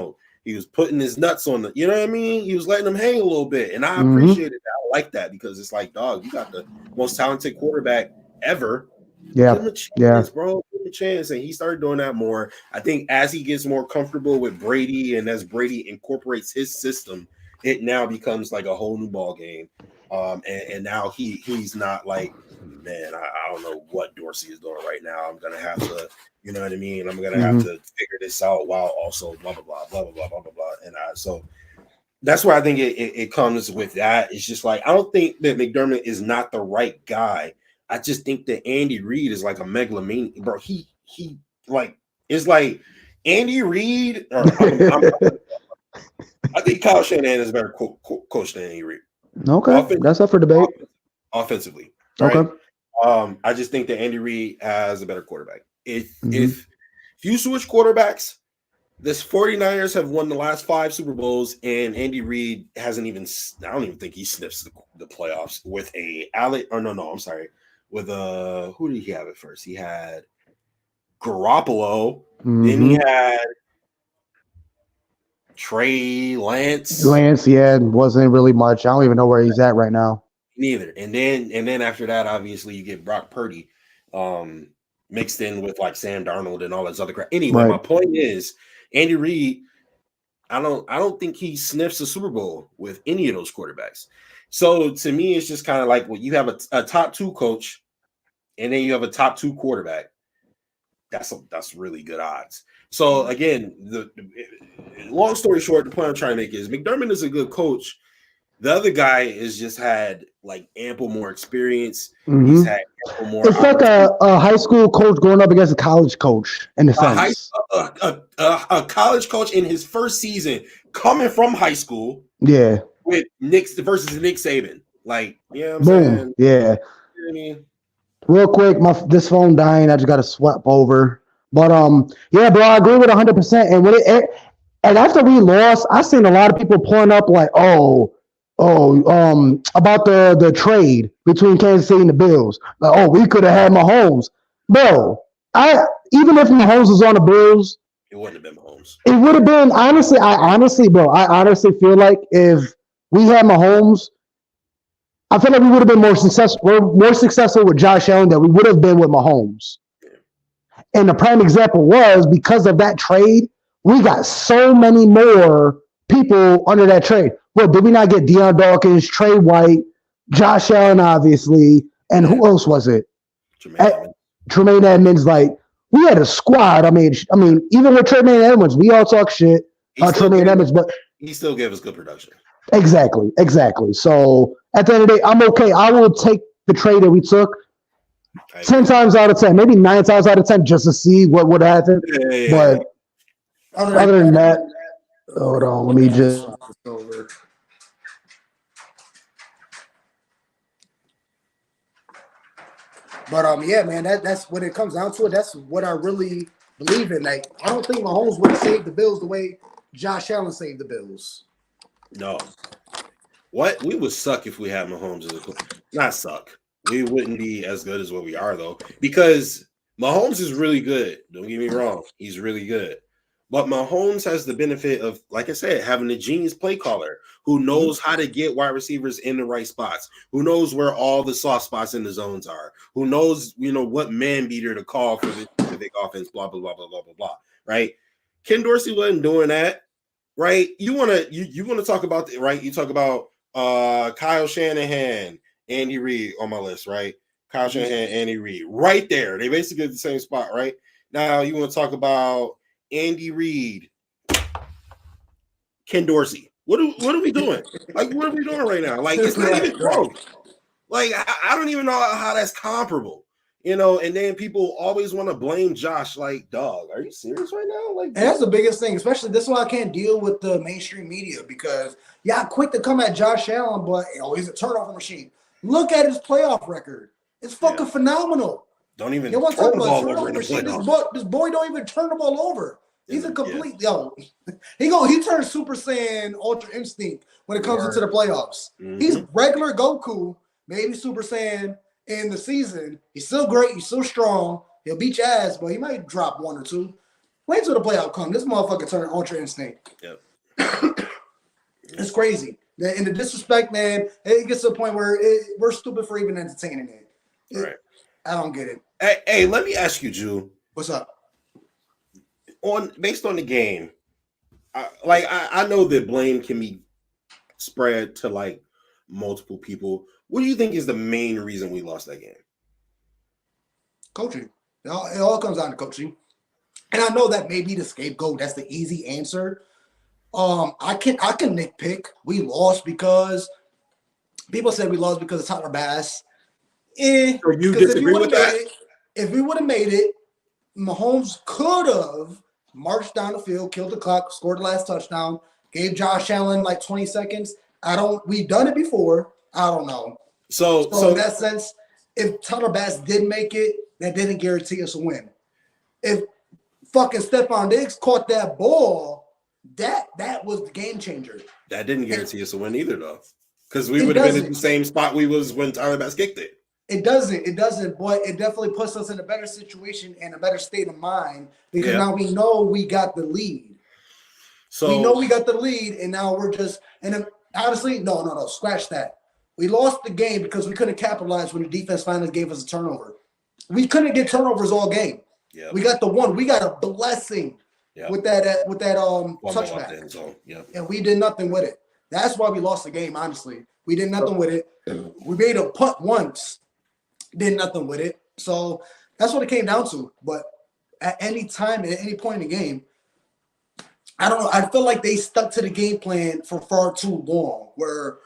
was putting his nuts on you know what I mean? He was letting them hang a little bit. And I appreciated that. I like that because it's like, dog, you got the most talented quarterback ever. Yeah. Give him a chance, bro. Give him a chance. And he started doing that more. I think as he gets more comfortable with Brady and as Brady incorporates his system, it now becomes like a whole new ball game. And now he's not like, man, I don't know what Dorsey is doing right now. I'm gonna have to, you know what I mean? I'm gonna have to figure this out while also blah blah blah blah blah blah blah blah blah. And so that's where I think it comes with that. It's just like I don't think that McDermott is not the right guy. I just think that Andy Reid is like a megalomaniac, bro. He like it's like Andy Reid. I think Kyle Shanahan is a better coach than Andy Reid. Okay, that's up for debate. Offensively, right? Okay. I just think that Andy Reid has a better quarterback. If you switch quarterbacks, this 49ers have won the last 5 Super Bowls, and Andy Reid hasn't even. I don't even think he sniffs the playoffs with with who did he have at first? He had Garoppolo. Then he had Trey Lance. Yeah, wasn't really much. I don't even know where he's at right now. Neither. And then after that, obviously, you get Brock Purdy mixed in with like Sam Darnold and all this other crap. Anyway, my point is, Andy Reid, I don't think he sniffs a Super Bowl with any of those quarterbacks. So to me, it's just kind of like, well, you have a top 2 coach, and then you have a top 2 quarterback. That's really good odds. So again, the long story short, the point I'm trying to make is McDermott is a good coach. The other guy is just had like ample more experience. He's had ample more. It's like a high school coach going up against a college coach in a sense. A college coach in his first season coming from high school. Yeah. With Nick versus Nick Saban. Like, yeah, I'm saying. Yeah. You know what I mean? Real quick, this phone dying. I just got to swap over. But yeah, bro, I agree with 100%. And and after we lost, I seen a lot of people pulling up like, about the trade between Kansas City and the Bills. Like, we could have had Mahomes, bro. Even if Mahomes was on the Bills, it wouldn't have been Mahomes. It would have been honestly. I honestly feel like if we had Mahomes, I feel like we would have been more successful. We're more successful with Josh Allen than we would have been with Mahomes. And the prime example was because of that trade, we got so many more people under that trade. Well, did we not get Deion Dawkins, Trey White, Josh Allen, obviously, and who else was it? Tremaine Edmonds. Like we had a squad. I mean, even with Tremaine Edmonds, we all talk shit on Tremaine Edmonds, but he still gave us good production. Exactly. So at the end of the day, I'm okay. I will take the trade that we took 10 times out of 10, maybe 9 times out of 10, just to see what would happen. Yeah. But other than that, hold on, let me just. But yeah, man, that's when it comes down to it. That's what I really believe in. Like, I don't think Mahomes would have saved the Bills the way Josh Allen saved the Bills. No. What? We would suck if we had Mahomes as a not suck. We wouldn't be as good as what we are, though, because Mahomes is really good. Don't get me wrong. He's really good. But Mahomes has the benefit of, like I said, having a genius play caller who knows how to get wide receivers in the right spots, who knows where all the soft spots in the zones are, who knows, what man beater to call for the specific offense, blah, blah, blah, blah, blah, blah, blah, right? Ken Dorsey wasn't doing that, right? You want to talk about, right? You talk about Kyle Shanahan, Andy Reid on my list, right? Kyle Shanahan, Andy Reid, right there. They basically the same spot, right? Now you want to talk about Andy Reid, Ken Dorsey. What are we doing? Like, what are we doing right now? Like, it's not even close. Like, I don't even know how that's comparable, you know. And then people always want to blame Josh. Like, dog, are you serious right now? Like, and that's the biggest thing. Especially this is why I can't deal with the mainstream media because quick to come at Josh Allen, but he's a turnover machine. Look at his playoff record; it's fucking phenomenal. Don't even turn the ball over in the machine. playoffs. This boy don't even turn the ball over. He's a complete he turns Super Saiyan Ultra Instinct when it comes into the playoffs. Mm-hmm. He's regular Goku, maybe Super Saiyan in the season. He's still great. He's still strong. He'll beat your ass, but he might drop one or two. Wait till the playoff come. This motherfucker turned Ultra Instinct. Yep. It's crazy. And the disrespect, man, it gets to a point where we're stupid for even entertaining it. Right. I don't get it. Hey, let me ask you, Drew. What's up? Based on the game, I know that blame can be spread to like multiple people. What do you think is the main reason we lost that game? Coaching. It all comes down to coaching. And I know that may be the scapegoat. That's the easy answer. I can nitpick. We lost because people said we lost because of Tyler Bass. So you disagree with that? If we would have made it, Mahomes could have marched down the field, killed the clock, scored the last touchdown, gave Josh Allen like 20 seconds. We've done it before. I don't know. So in that sense, if Tyler Bass did make it, that didn't guarantee us a win. If fucking Stephon Diggs caught that ball, that was the game changer. That didn't guarantee us a win either, though. Because we would have been in the same spot we was when Tyler Bass kicked it. It doesn't, but it definitely puts us in a better situation and a better state of mind because now we know we got the lead. So we know we got the lead, and now we're just honestly, no, scratch that. We lost the game because we couldn't capitalize when the defense finally gave us a turnover. We couldn't get turnovers all game. Yeah, we got the one. We got a blessing with that touchback. And we did nothing with it. That's why we lost the game. Honestly, we did nothing with it. We made a punt once. Did nothing with it. So that's what it came down to. But at any time, at any point in the game, I don't know. I feel like they stuck to the game plan for far too long, where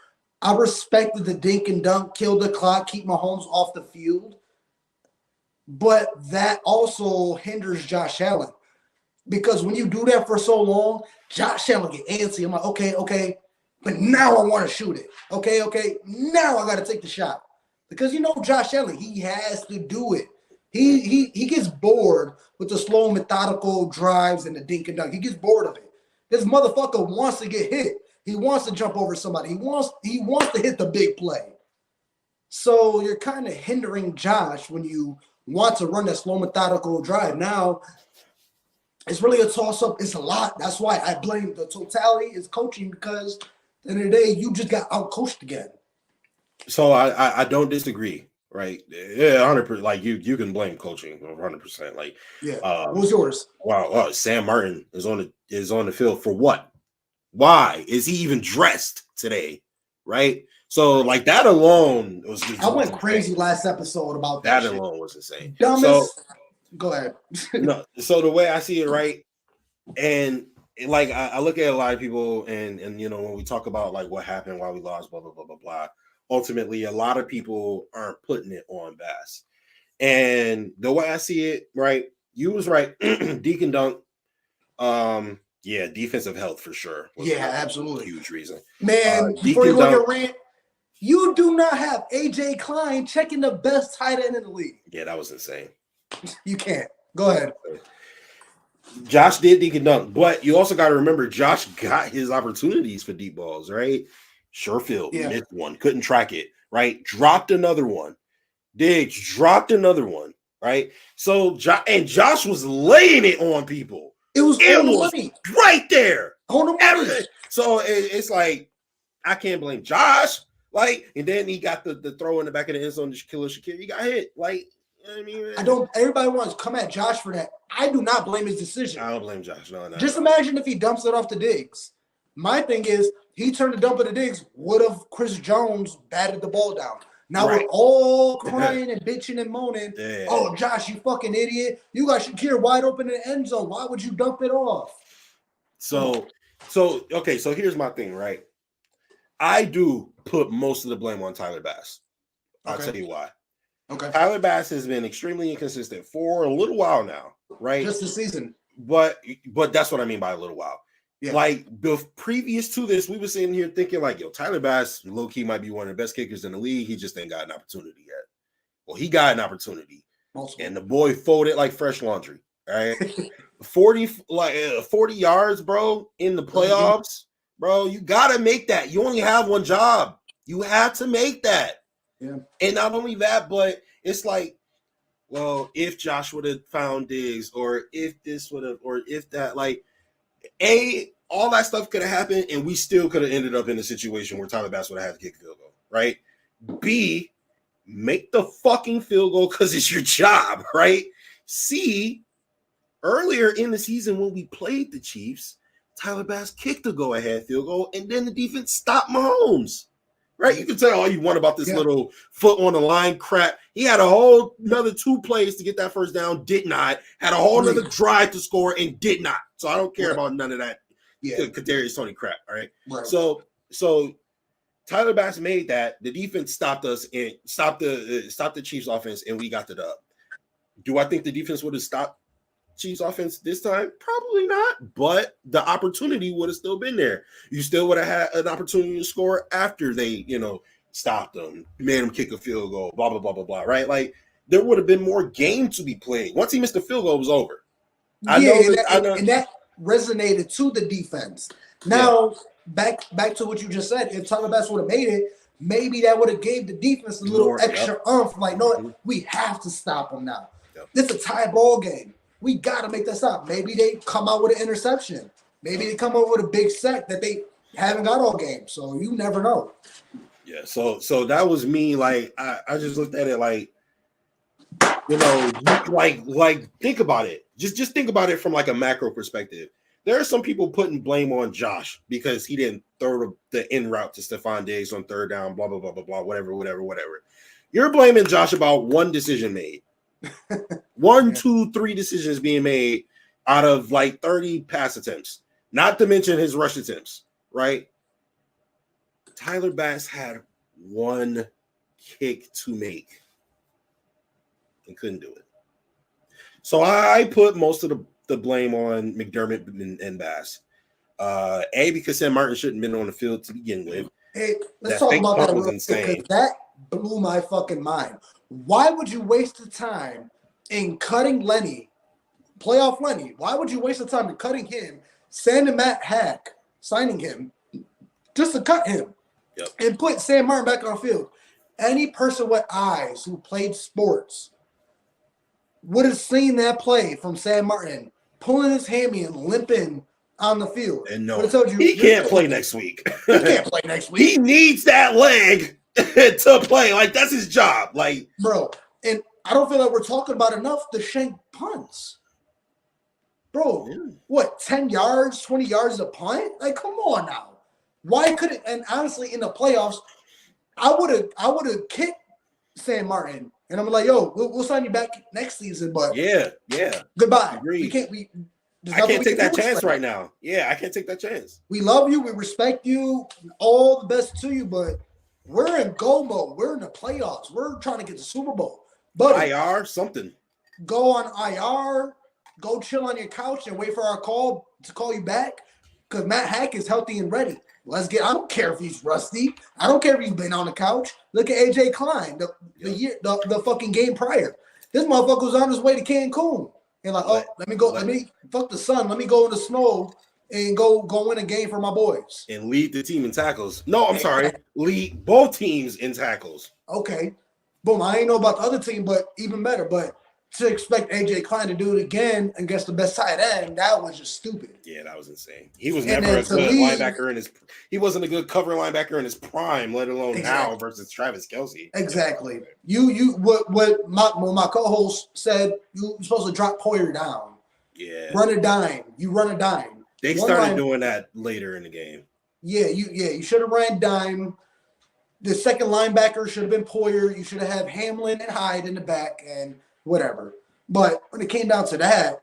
I respected the dink and dunk, kill the clock, keep Mahomes off the field. But that also hinders Josh Allen. Because when you do that for so long, Josh Allen get antsy. I'm like, okay. But now I want to shoot it. Okay. Now I got to take the shot. Because Josh Allen, he has to do it. He gets bored with the slow, methodical drives and the dink and dunk. He gets bored of it. This motherfucker wants to get hit. He wants to jump over somebody. He wants to hit the big play. So you're kind of hindering Josh when you want to run that slow, methodical drive. Now, it's really a toss-up. It's a lot. That's why I blame the totality is coaching because at the end of the day, you just got out-coached again. So I don't disagree, right? Yeah, 100%. Like you can blame coaching 100%. Like what was yours? Wow, Sam Martin is on the field for what? Why is he even dressed today? Right? So like that alone was just I went crazy last episode about that alone was insane. Dumbest. Go ahead. No, so the way I see it, right, and like I look at a lot of people and when we talk about like what happened, why we lost, blah blah blah blah blah. Ultimately, a lot of people aren't putting it on Bass. And the way I see it, right, you was right. Deacon Dunk, defensive health for sure. Absolutely. Huge reason. Man, before you go on your rant, you do not have AJ Klein checking the best tight end in the league. Yeah, that was insane. You can't. Go ahead. Josh did Deacon Dunk, but you also got to remember Josh got his opportunities for deep balls, right? Sherfield missed one, couldn't track it, right? Dropped another one. Diggs dropped another one, right? So Josh was laying it on people. It was money right there. On the money. So it's like I can't blame Josh. Like, and then he got the throw in the back of the end zone to Shaquille Shakir. He got hit. Like, I mean, I don't. Everybody wants to come at Josh for that. I do not blame his decision. I don't blame Josh. No. Just imagine if he dumps it off to Diggs. My thing is, he turned the dump of the Diggs. Would have Chris Jones batted the ball down? Now we're all crying and bitching and moaning. Yeah. Oh, Josh, you fucking idiot! You got Shakir wide open in the end zone. Why would you dump it off? So here's my thing, right? I do put most of the blame on Tyler Bass. I'll tell you why. Okay. Tyler Bass has been extremely inconsistent for a little while now, right? Just the season. But that's what I mean by a little while. Yeah. Like previous to this, we were sitting here thinking like, yo, Tyler Bass low-key might be one of the best kickers in the league. He just ain't got an opportunity yet. Well, he got an opportunity. And the boy folded like fresh laundry. Right. 40 yards, bro, in the playoffs. Bro, you gotta make that. You only have one job. You have to make that. Yeah. And not only that, but it's like, well, if Josh would have found Diggs, or if this would have, or if that, like, all that stuff could have happened, and we still could have ended up in a situation where Tyler Bass would have had to kick a field goal, right? B, make the fucking field goal because it's your job, right? C, earlier in the season when we played the Chiefs, Tyler Bass kicked the go-ahead field goal, and then the defense stopped Mahomes. Right? You can tell all you want about this little foot on the line crap. He had a whole another 2 plays to get that first down, did not. Had a whole other drive to score and did not. So I don't care about none of that Kadarius Toney crap. All right. So Tyler Bass made that. The defense stopped us and stopped the Chiefs offense, and we got the dub. Do I think the defense would have stopped Chiefs offense this time? Probably not, but the opportunity would have still been there. You still would have had an opportunity to score after they, stopped them, made them kick a field goal, blah, blah, blah, blah, blah, right? Like, there would have been more game to be played. Once he missed the field goal, it was over. And that resonated to the defense. Now, back to what you just said, if Tyler Bass would have made it, maybe that would have gave the defense a little extra oomph. Like, no, we have to stop them now. It's a tie ball game. We got to make that stop. Maybe they come out with an interception. Maybe they come out with a big sack that they haven't got all game. So you never know. Yeah. So that was me. Like, I just looked at it like, like think about it. Just think about it from like a macro perspective. There are some people putting blame on Josh because he didn't throw the in route to Stephon Diggs on third down, blah, blah, blah, blah, blah, whatever. You're blaming Josh about one decision made. 1, 2, 3 decisions being made out of like 30 pass attempts, not to mention his rush attempts, right? Tyler Bass had 1 kick to make and couldn't do it. So I put most of the blame on McDermott and Bass. Because Sam Martin shouldn't have been on the field to begin with. Hey, let's talk about that real quick, because that blew my fucking mind. Why would you waste the time in cutting Lenny, playoff Lenny? Why would you waste the time in cutting him, sending Matt Hack, signing him, just to cut him, and put Sam Martin back on the field? Any person with eyes who played sports would have seen that play from Sam Martin pulling his hammy and limping on the field. And no, he can't play next week. He can't play next week. He needs that leg to play. Like, that's his job. Like, bro, and I don't feel like we're talking about enough the shank punts. Bro, what, 10 yards, 20 yards a punt? Like, come on now. Why couldn't, and honestly, in the playoffs, I would have kicked Sam Martin. And I'm like, yo, we'll sign you back next season, but goodbye. Agreed. I can't take that chance right now. Yeah, I can't take that chance. We love you. We respect you. All the best to you, but we're in go mode. We're in the playoffs. We're trying to get the Super Bowl. But IR, something. Go on IR. Go chill on your couch and wait for our call to call you back, because Matt Hack is healthy and ready. I don't care if he's rusty. I don't care if he's been on the couch. Look at AJ Klein, the fucking game prior. This motherfucker was on his way to Cancun. And like, let me fuck the sun. Let me go in the snow and go win a game for my boys. And lead the team in tackles. No, I'm sorry. Lead both teams in tackles. Okay. Boom. I ain't know about the other team, but even better. But to expect AJ Klein to do it again against the best tight end, that was just stupid. Yeah, that was insane. He was never a good linebacker in his. He wasn't a good cover linebacker in his prime, let alone now versus Travis Kelce. Exactly. What my co-host said, you're supposed to drop Poyer down. Yeah. Run a dime. You run a dime. They started doing that later in the game. Yeah, you should have ran dime. The second linebacker should have been Poyer. You should have had Hamlin and Hyde in the back and whatever. But when it came down to that,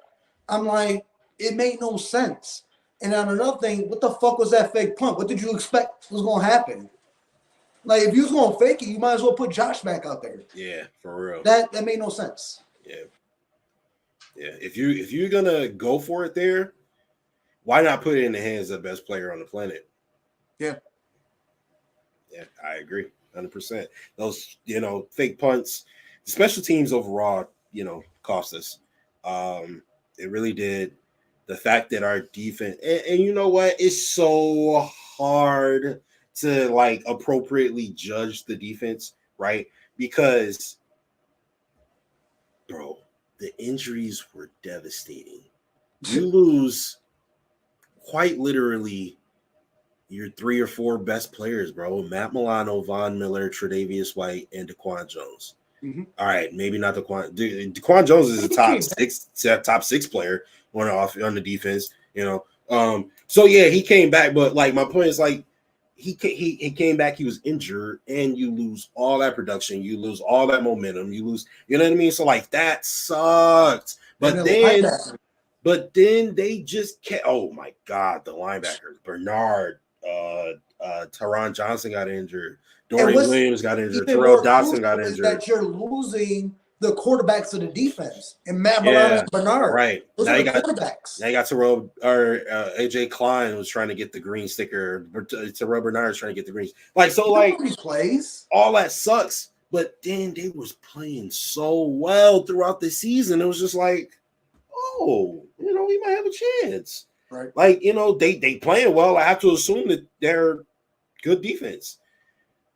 I'm like, it made no sense. And on another thing, what the fuck was that fake punt? What did you expect was going to happen? Like, if you was going to fake it, you might as well put Josh back out there. Yeah, for real. That made no sense. Yeah. If you're gonna go for it there, why not put it in the hands of the best player on the planet? Yeah. Yeah, I agree, 100%. Those fake punts, special teams overall, cost us. It really did. The fact that our defense, and you know what, it's so hard to like appropriately judge the defense, right? Because, bro, the injuries were devastating. You lose quite literally your 3 or 4 best players, bro. Matt Milano, Von Miller, Tre'Davious White, and Daquan Jones. Mm-hmm. All right, maybe not Daquan. Daquan Jones is a top 6 player on the defense, So yeah, he came back, but like my point is like he came back, he was injured, and you lose all that production, you lose all that momentum, you lose, you know what I mean? So like that sucked. But then they just kept, oh my God, the linebackers, Bernard, Teron Johnson got injured, Dorian Williams got injured, Terrell Dodson got injured. That you're losing the quarterbacks of the defense, and Matt Milano and Bernard. Right. Those are the quarterbacks. Now you got Terrell or AJ Klein was trying to get the green sticker. Terrell Bernard was trying to get the greens. Like, so like these plays, all that sucks. But then they was playing so well throughout the season. It was just like, oh, we might have a chance. Right. Like, they playing well. I have to assume that they're good defense.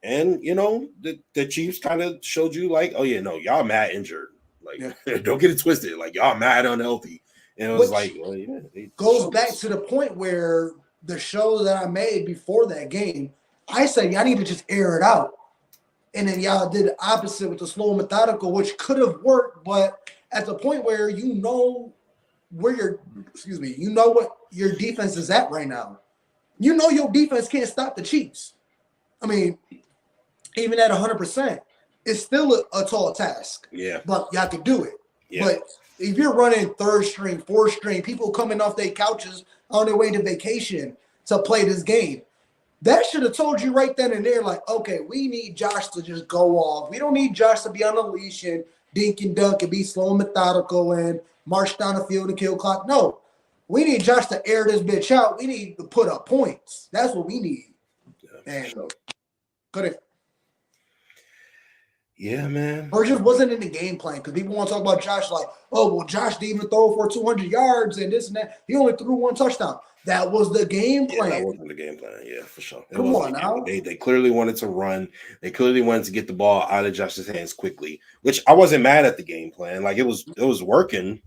And, the Chiefs kind of showed you like, oh, yeah, no, y'all mad injured. Like, don't get it twisted. Like, y'all mad unhealthy. And it was it goes back to the point where the show that I made before that game, I said, y'all need to just air it out. And then y'all did the opposite with the slow and methodical, which could have worked. But at the point where where what your defense is at right now. Your defense can't stop the Chiefs. I mean, even at 100%, it's still a tall task. Yeah. But y'all can do it. Yeah. But if you're running 3rd string, 4th string, people coming off their couches on their way to vacation to play this game, that should have told you right then and there, like, okay, we need Josh to just go off. We don't need Josh to be on a leash and dink and dunk and be slow and methodical and march down the field and kill clock. No, we need Josh to air this bitch out. We need to put up points. That's what we need. And couldn't. Yeah, man. Or just wasn't in the game plan because people want to talk about Josh like, oh, well, Josh didn't even throw for 200 yards and this and that. He only threw 1 touchdown. That was the game plan. That wasn't the game plan. Yeah, for sure. Come on now. They clearly wanted to run. They clearly wanted to get the ball out of Josh's hands quickly, which I wasn't mad at the game plan. Like it was working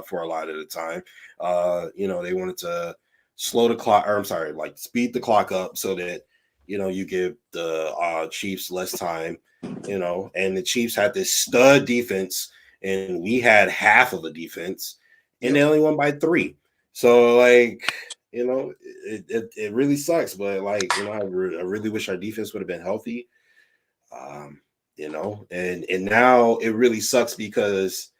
for a lot of the time. They wanted to slow the clock, or I'm sorry, like speed the clock up so that you give the Chiefs less time. And the Chiefs had this stud defense, and we had half of the defense, and they only won by 3. So like. It really sucks, but like, I really wish our defense would have been healthy. And now it really sucks because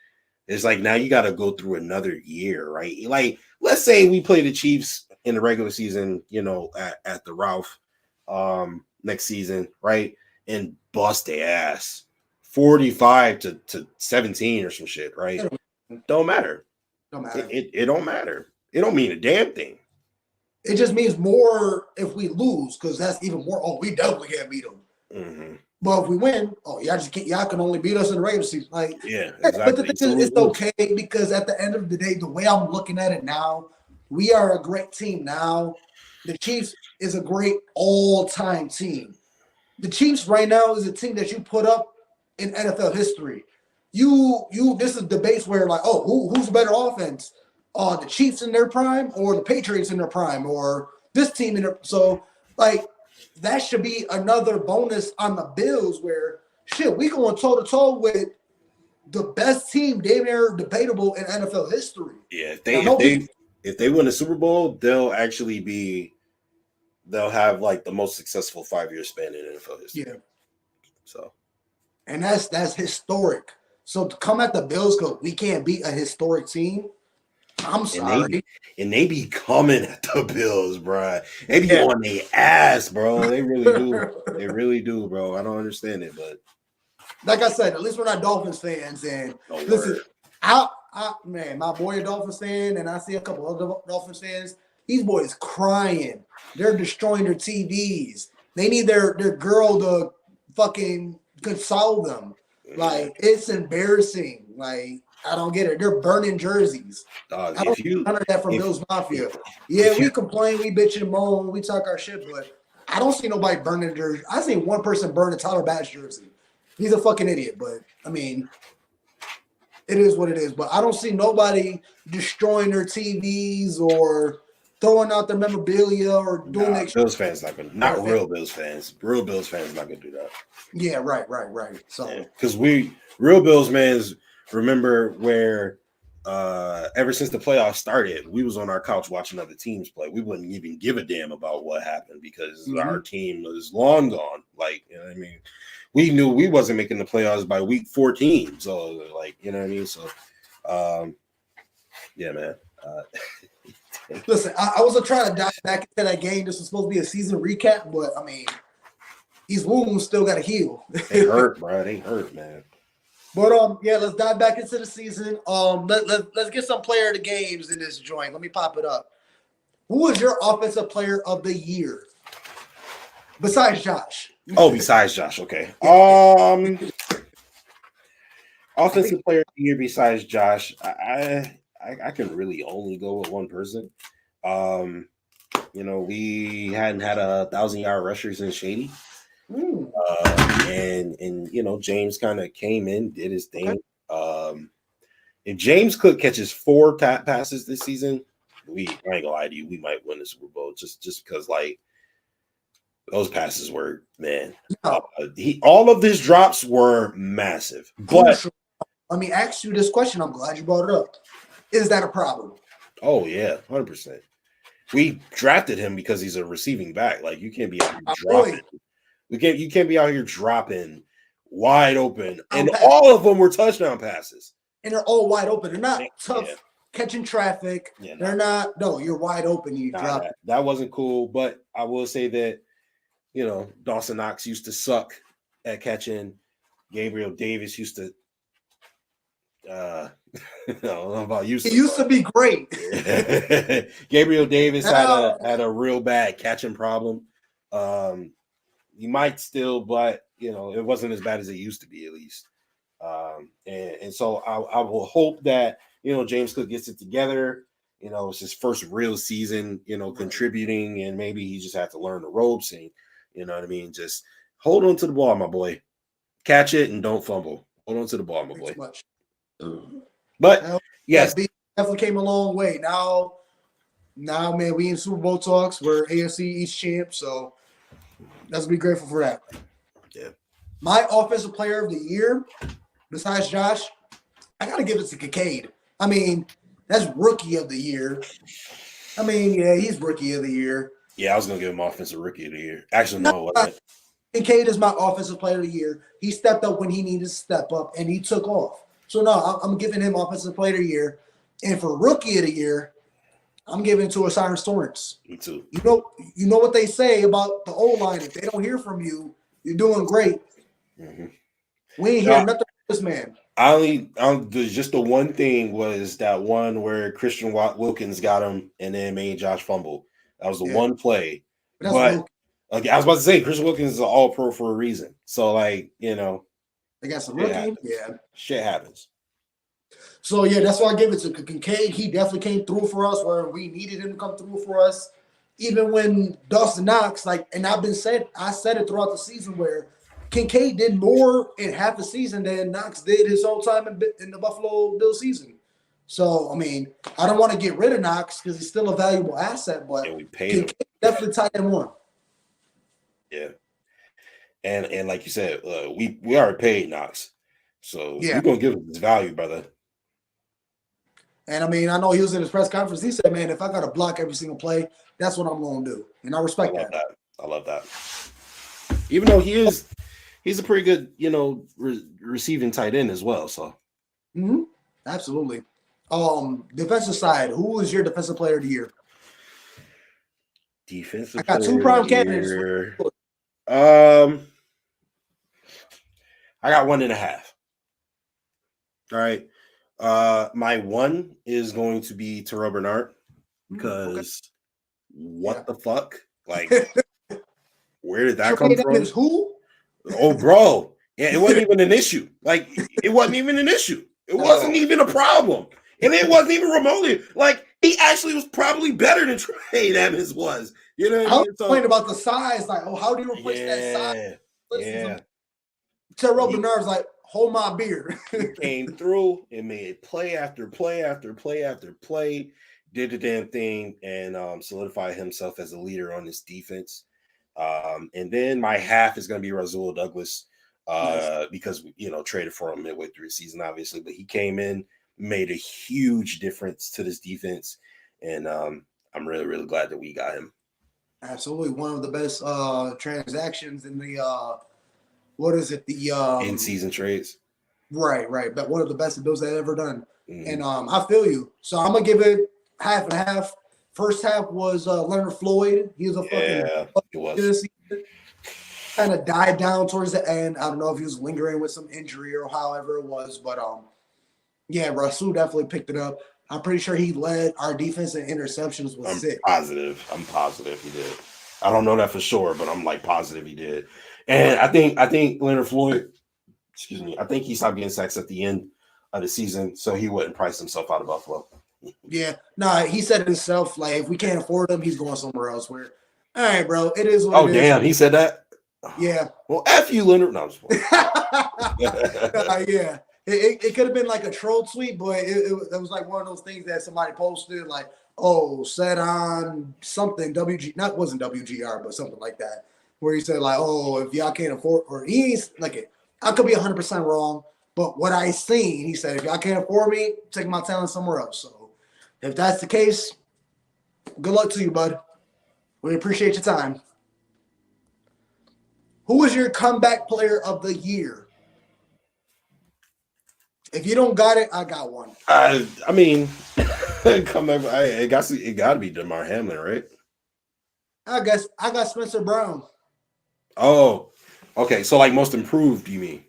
it's like now you got to go through another year, right? Like, let's say we play the Chiefs in the regular season, at the Ralph next season, right? And bust their ass 45 to 17 or some shit, right? Don't matter. It don't matter. It don't mean a damn thing. It just means more if we lose, because that's even more. Oh, we definitely can't beat them. Mm-hmm. But if we win, y'all can only beat us in the regular season. Like, yeah, exactly. But the thing is, it's okay because at the end of the day, the way I'm looking at it now, we are a great team now. The Chiefs is a great all-time team. The Chiefs right now is a team that you put up in NFL history. this is debates where like, oh, who's a better offense? The Chiefs in their prime or the Patriots in their prime or this team in their so like that should be another bonus on the Bills where shit, we going toe to toe with the best team damn near debatable in NFL history. Yeah, if they win the Super Bowl, they'll have like the most successful 5-year span in NFL history. Yeah. So, and that's historic. So to come at the Bills because we can't beat a historic team, I'm sorry. And they be coming at the Bills, bro. They be on their ass, bro. They really do. They really do, bro. I don't understand it, but like I said, at least we're not Dolphins fans. And listen, man, my boy a Dolphins fan, and I see a couple other Dolphins fans. These boys crying. They're destroying their TVs. They need their girl to fucking console them. Like, it's embarrassing. Like, I don't get it. They're burning jerseys. I don't see none of that from Bills Mafia. Yeah, we complain, we bitch and moan, we talk our shit, but I don't see nobody burning jerseys. I seen one person burn a Tyler Bass jersey. He's a fucking idiot, but I mean, it is what it is. But I don't see nobody destroying their TVs or throwing out their memorabilia or doing that. Bills fans not real Bills fans. Real Bills fans not gonna do that. Yeah, right. So because real Bills fans remember where ever since the playoffs started, we was on our couch watching other teams play. We wouldn't even give a damn about what happened because our team was long gone. Like, you know what I mean? We knew we wasn't making the playoffs by week 14. So, like, you know what I mean? So, yeah, man. Listen, I wasn't trying to dive back into that game. This was supposed to be a season recap, but, I mean, these wounds still got to heal. They hurt, bro. They hurt, man. But, yeah, let's dive back into the season. Let's get some player of the games in this joint. Let me pop it up. Who was your offensive player of the year? Besides Josh. Oh, besides Josh, okay. Offensive player of the year besides Josh, I can really only go with one person. You know, we hadn't had 1,000-yard rusher since Shady. And you know, James kind of came in, did his thing. If James Cook catches 4 passes this season, I ain't gonna lie to you, we might win the Super Bowl just because like those passes were, man. All of his drops were massive. But let me ask you this question. I'm glad you brought it up. Is that a problem? Oh yeah, 100%. We drafted him because he's a receiving back. Like, you can't be out here dropping. You can't be out here dropping wide open. And all of them were touchdown passes. And they're all wide open. They're not tough catching traffic. They're not. No, you're wide open. You drop it. That wasn't cool. But I will say that, you know, Dawson Knox used to suck at catching. Gabriel Davis used to. I don't know about you. He used to be great. Gabriel Davis had a real bad catching problem. He might still, but you know, it wasn't as bad as it used to be, at least. And so I will hope that, you know, James Cook gets it together. You know, it's his first real season, you know, contributing, and maybe he just had to learn the ropes. And you know what I mean? Just hold on to the ball, my boy. Catch it and don't fumble. Hold on to the ball, my boy. But yes, definitely came a long way. Now, man, we in Super Bowl talks. We're AFC East champs, so let's be grateful for that. Yeah. My offensive player of the year, besides Josh, I gotta give it to Kincaid. I mean, that's rookie of the year. I mean, yeah, he's rookie of the year. Yeah, I was gonna give him offensive rookie of the year. Actually, no, it wasn't. Kincaid is my offensive player of the year. He stepped up when he needed to step up, and he took off. So, no, I'm giving him offensive player of the year. And for rookie of the year, I'm giving it to Osiris Torrance. Me too. You know what they say about the O-line. If they don't hear from you, you're doing great. Mm-hmm. We ain't hearing nothing from this man. Just the one thing was that one where Christian Wilkins got him and then made Josh fumble. That was the one play. But okay, I was about to say Christian Wilkins is an all-pro for a reason. So, like, you know. They got some rookie. Yeah. Shit happens. So, yeah, that's why I gave it to Kincaid. He definitely came through for us where we needed him to come through for us. Even when Dawson Knox, like, and I said it throughout the season where Kincaid did more in half a season than Knox did his whole time in the Buffalo Bills season. So, I mean, I don't want to get rid of Knox because he's still a valuable asset, but we paid Kincaid him. definitely tight end one. Yeah. And like you said, we already paid Knox. So you're going to give him his value, brother. And, I mean, I know he was in his press conference. He said, man, if I got to block every single play, that's what I'm going to do. And I respect that. I love that. Even though he's a pretty good, receiving tight end as well. So, absolutely. Defensive side, who was your defensive player of the year? Defensive. I got two prime candidates. I got 1.5. All right. My one is going to be Terrell Bernard because what the fuck? Like, where did that come from? Who? Oh, bro. Yeah, it wasn't even an issue. Like, it wasn't even an issue. It wasn't even a problem. And it wasn't even remotely. Like, he actually was probably better than Trey Edmonds was. You know what I mean? I was about the size. Like, how do you replace that size? Yeah. Terrell Bernard's like, hold my beer. He came through and made play after play after play after play, did the damn thing, and solidified himself as a leader on this defense. And then my half is going to be Rasul Douglas because, traded for him midway through the season, obviously. But he came in, made a huge difference to this defense. And I'm really, really glad that we got him. Absolutely. One of the best transactions in the what is it? The in-season trades. Right. But one of the best the Bills had ever done. And I feel you. So I'm gonna give it half and half. First half was Leonard Floyd. He was it was. Kind of died down towards the end. I don't know if he was lingering with some injury or however it was, but Rasul definitely picked it up. I'm pretty sure he led our defense in interceptions with 6. I'm positive he did. I don't know that for sure, but I'm like positive he did. And I think Leonard Floyd, I think he stopped getting sacks at the end of the season, so he wouldn't price himself out of Buffalo. Yeah, he said it himself. Like, if we can't afford him, he's going somewhere else. Where, all right, bro, it is what it is. Oh, damn, he said that? Yeah. Well, F you, Leonard. No, yeah. It could have been like a troll tweet, but it was like one of those things that somebody posted, like, said on something, wasn't WGR, but something like that, where he said, like, if y'all can't afford, or he's like, I could be 100% wrong, but what I seen, he said, if y'all can't afford me, take my talent somewhere else. So if that's the case, good luck to you, bud. We appreciate your time. Who was your comeback player of the year? If you don't got it, I got one. I mean, comeback. It got to be DeMar Hamlin, right? I guess I got Spencer Brown. Oh, okay. So like most improved, you mean?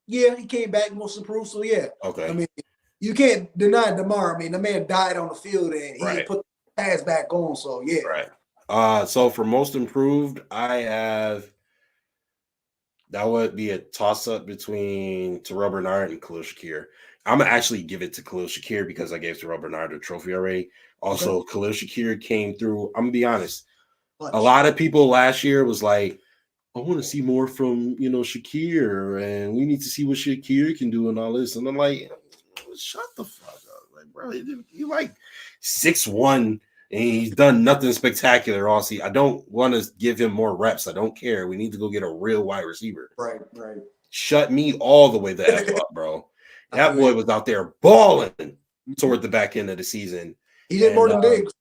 Yeah, he came back most improved. So yeah. Okay. I mean, you can't deny DeMar. I mean, the man died on the field and he put the pass back on. So yeah. Right. So for most improved, I have. That would be a toss-up between Terrell Bernard and Khalil Shakir. I'm going to actually give it to Khalil Shakir because I gave Terrell Bernard a trophy already. Also, Khalil Shakir came through. I'm going to be honest. A lot of people last year was like, I want to see more from, Shakir, and we need to see what Shakir can do and all this. And I'm like, shut the fuck up. Like, bro, you like 6'1", and he's done nothing spectacular all season. I don't want to give him more reps. I don't care. We need to go get a real wide receiver. Right. Shut me all the way the F up, bro. That boy was out there balling toward the back end of the season. He did more than Diggs.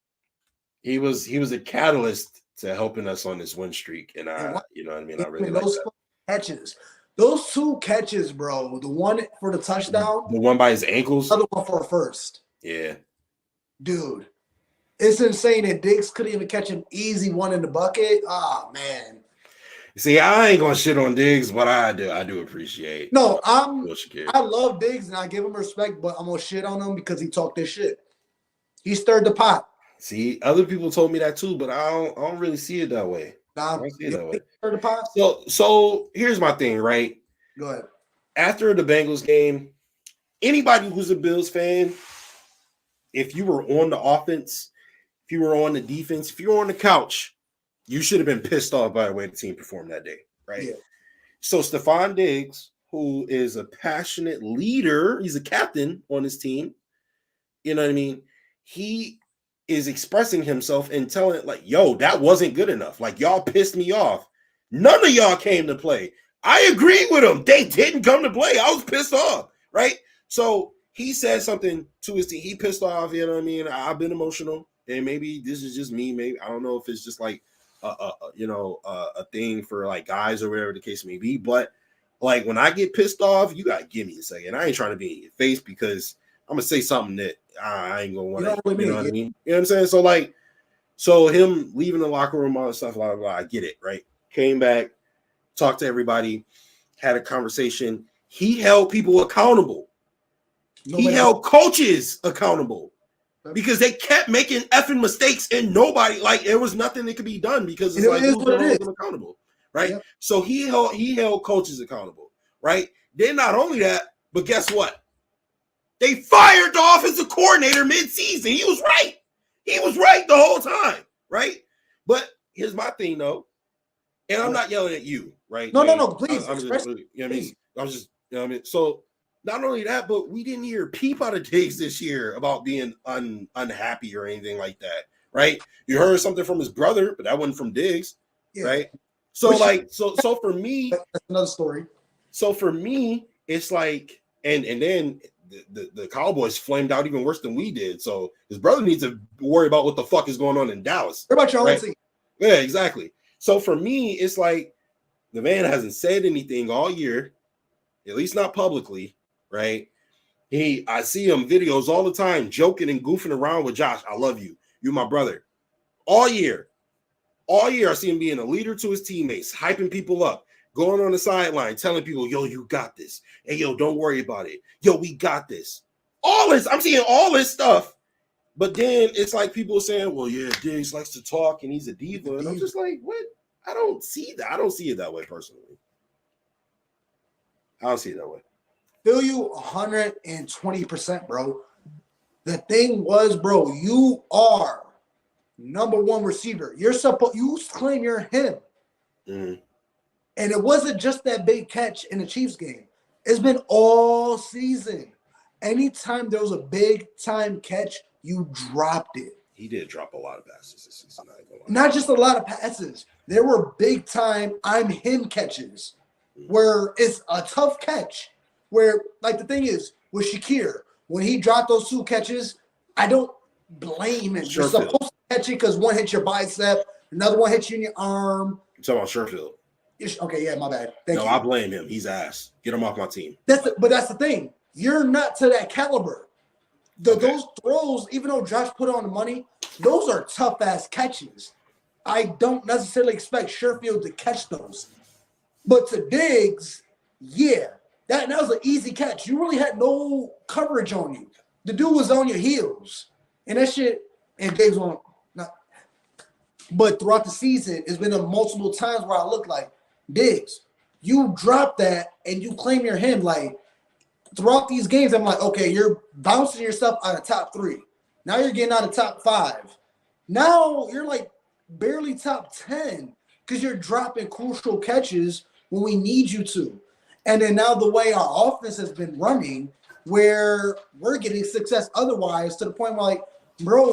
He was a catalyst to helping us on this win streak. And you know what I mean? I really like those that. Catches. Those 2 catches, bro. The one for the touchdown. The one by his ankles. The other one for a first. Yeah. Dude. It's insane that Diggs couldn't even catch an easy one in the bucket. Oh, man. See, I ain't gonna shit on Diggs, but I do appreciate. No, I love Diggs and I give him respect, but I'm gonna shit on him because he talked this shit. He stirred the pot. See, other people told me that too, but I don't really see it that way. I don't see it that way. Stirred the pot. So here's my thing, right? Go ahead. After the Bengals game, anybody who's a Bills fan, if you were on the offense, if you were on the defense, if you were on the couch, you should have been pissed off by the way the team performed that day, right? Yeah. So Stephon Diggs, who is a passionate leader, he's a captain on his team. You know what I mean? He is expressing himself and telling it like, yo, that wasn't good enough. Like, y'all pissed me off. None of y'all came to play. I agree with him. They didn't come to play. I was pissed off, right? So he said something to his team. He pissed off, you know what I mean? I've been emotional, and maybe this is just me. Maybe I don't know if it's just like a thing for like guys or whatever the case may be. But like when I get pissed off, you gotta give me a second. I ain't trying to be in your face because I'm gonna say something that I ain't gonna want to. You know what I mean? You know what I'm saying? So like, so him leaving the locker room, all that stuff, blah blah blah. I get it, right? Came back, talked to everybody, had a conversation. He held people accountable. He held coaches accountable because they kept making effing mistakes and nobody, like, there was nothing that could be done because it's like who's going to hold them accountable, right? Yep. So he held coaches accountable, right? Then not only that, but guess what? They fired the offensive coordinator mid-season. He was right. He was right the whole time, right? But here's my thing, though. And I'm not yelling at you, right? No, please. I'm just, you know what I mean? I'm just, you know what I mean? So not only that, but we didn't hear a peep out of Diggs this year about being unhappy or anything like that, right? You heard something from his brother, but that wasn't from Diggs, right? So so for me, that's another story. So for me, it's like, and then the Cowboys flamed out even worse than we did. So his brother needs to worry about what the fuck is going on in Dallas. What about your own team? Yeah, exactly. So for me, it's like the man hasn't said anything all year, at least not publicly, right? I see him videos all the time, joking and goofing around with Josh. I love you. You're my brother. All year, I see him being a leader to his teammates, hyping people up, going on the sideline, telling people, yo, you got this. Hey, yo, don't worry about it. Yo, we got this. All this, I'm seeing all this stuff. But then it's like people saying, well, yeah, Diggs likes to talk and he's a diva. And I'm just like, what? I don't see that. I don't see it that way personally. I don't see it that way. Feel you 120%, bro. The thing was, bro, you are number one receiver. You claim you're him. Mm-hmm. And it wasn't just that big catch in the Chiefs game. It's been all season. Anytime there was a big time catch, you dropped it. He did drop a lot of passes this season. Not just a lot of passes. There were big time I'm him catches where it's a tough catch. Where, like, the thing is, with Shakir, when he dropped those two catches, I don't blame him. You're supposed to catch it because one hit your bicep, another one hit you in your arm. You're talking about Sherfield. Okay, yeah, my bad. Thank you. I blame him. He's ass. Get him off my team. But that's the thing. You're not to that caliber. Those throws, even though Josh put on the money, those are tough-ass catches. I don't necessarily expect Sherfield to catch those. But to Diggs, yeah, that was an easy catch. You really had no coverage on you. The dude was on your heels. And that shit, and Diggs won't. But throughout the season, it's been multiple times where I look like, Diggs, you drop that and you claim you're him. Like, throughout these games, I'm like, okay, you're bouncing yourself out of top 3. Now you're getting out of top 5. Now you're like barely top 10 because you're dropping crucial catches when we need you to. And then now the way our offense has been running, where we're getting success otherwise, to the point where, like, bro,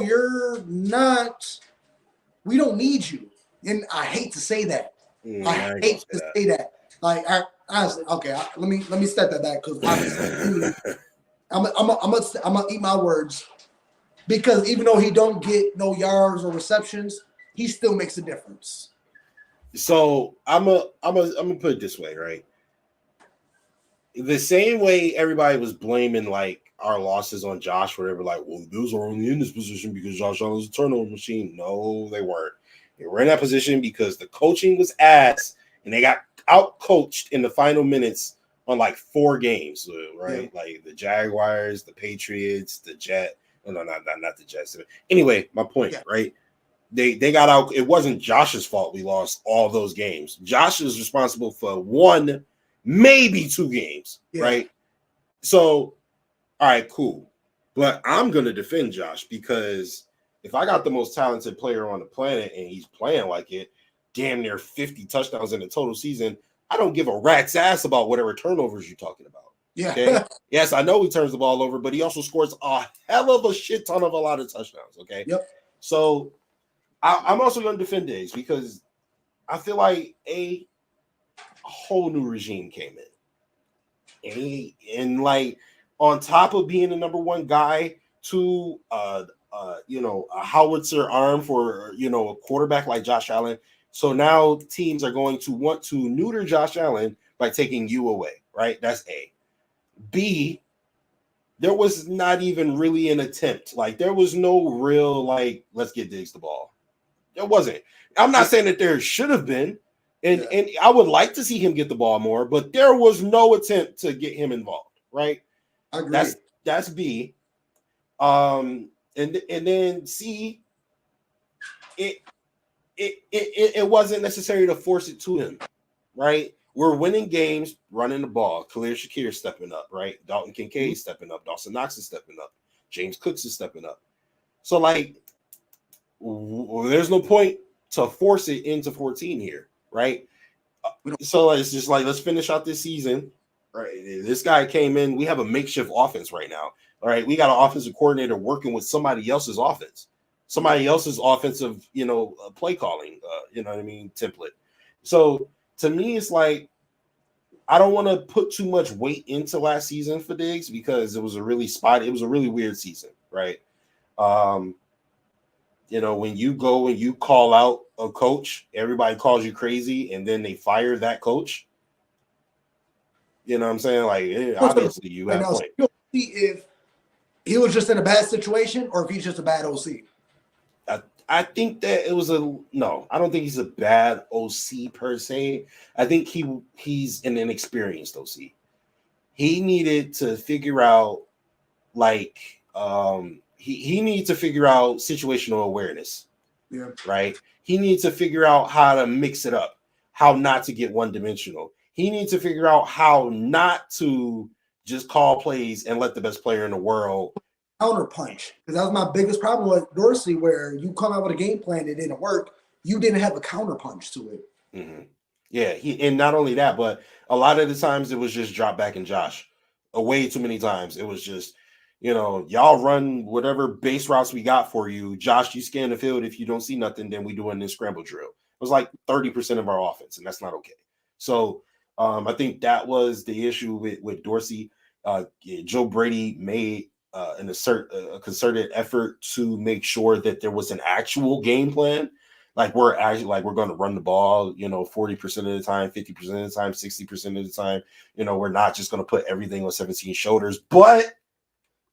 we don't need you. And I hate to say that. I hate to say that. Like, honestly, okay, let me step that back because I'm gonna eat my words, because even though he don't get no yards or receptions, he still makes a difference. So I'm gonna put it this way, right? The same way everybody was blaming like our losses on Josh, where they were like, well, those are only in this position because Josh Allen was a turnover machine. No, they weren't. They were in that position because the coaching was ass and they got out-coached in the final minutes on like 4 games, right? Yeah. Like the Jaguars, the Patriots, the Jets. No, not the Jets. Anyway, my point, right? They got out. It wasn't Josh's fault we lost all those games. Josh is responsible for 1, maybe 2 games, right? So, all right, cool. But I'm going to defend Josh, because if I got the most talented player on the planet and he's playing like it, damn near 50 touchdowns in the total season, I don't give a rat's ass about whatever turnovers you're talking about. Yeah. Okay. Yes, I know he turns the ball over, but he also scores a hell of a shit ton of a lot of touchdowns. Okay. Yep. So I'm also going to defend Diggs because I feel like a whole new regime came in, and like on top of being the number one guy to a howitzer arm for a quarterback like Josh Allen. So now teams are going to want to neuter Josh Allen by taking you away, right? That's A. B, there was not even really an attempt. Like there was no real like, let's get Diggs the ball. There wasn't. I'm not saying that there should have been, and I would like to see him get the ball more, but there was no attempt to get him involved, right? I agree. That's B. And then C, it wasn't necessary to force it to him, right? We're winning games, running the ball. Khalil Shakir stepping up, right? Dalton Kincaid stepping up. Dawson Knox is stepping up. James Cooks is stepping up. So, like, there's no point to force it into 14 here, right? So it's just like, let's finish out this season, right? This guy came in. We have a makeshift offense right now, all right? We got an offensive coordinator working with somebody else's offense, somebody else's offensive, play calling, you know what I mean, template. So to me, it's like, I don't want to put too much weight into last season for Diggs because it was a really weird season, right? When you go and you call out a coach, everybody calls you crazy, and then they fire that coach. You know what I'm saying? Like, obviously, you have a point. You'll see if he was just in a bad situation or if he's just a bad OC. I think that it was no. I don't think he's a bad OC per se. I think he's an inexperienced OC. He needed to figure out, like, he needs to figure out situational awareness. Yeah. Right. He needs to figure out how to mix it up, how not to get one dimensional. He needs to figure out how not to just call plays and let the best player in the world counter punch. Because that was my biggest problem with Dorsey, where you come out with a game plan that didn't work. You didn't have a counter punch to it. Mm-hmm. Yeah. And not only that, but a lot of the times it was just drop back and Josh. Way too many times. It was just, y'all run whatever base routes we got for you. Josh, you scan the field. If you don't see nothing, then we doing this scramble drill. It was like 30% of our offense, and that's not okay. So I think that was the issue with Dorsey. Joe Brady made a concerted effort to make sure that there was an actual game plan. Like we're going to run the ball, 40% of the time, 50% of the time, 60% of the time. We're not just going to put everything on 17 shoulders. But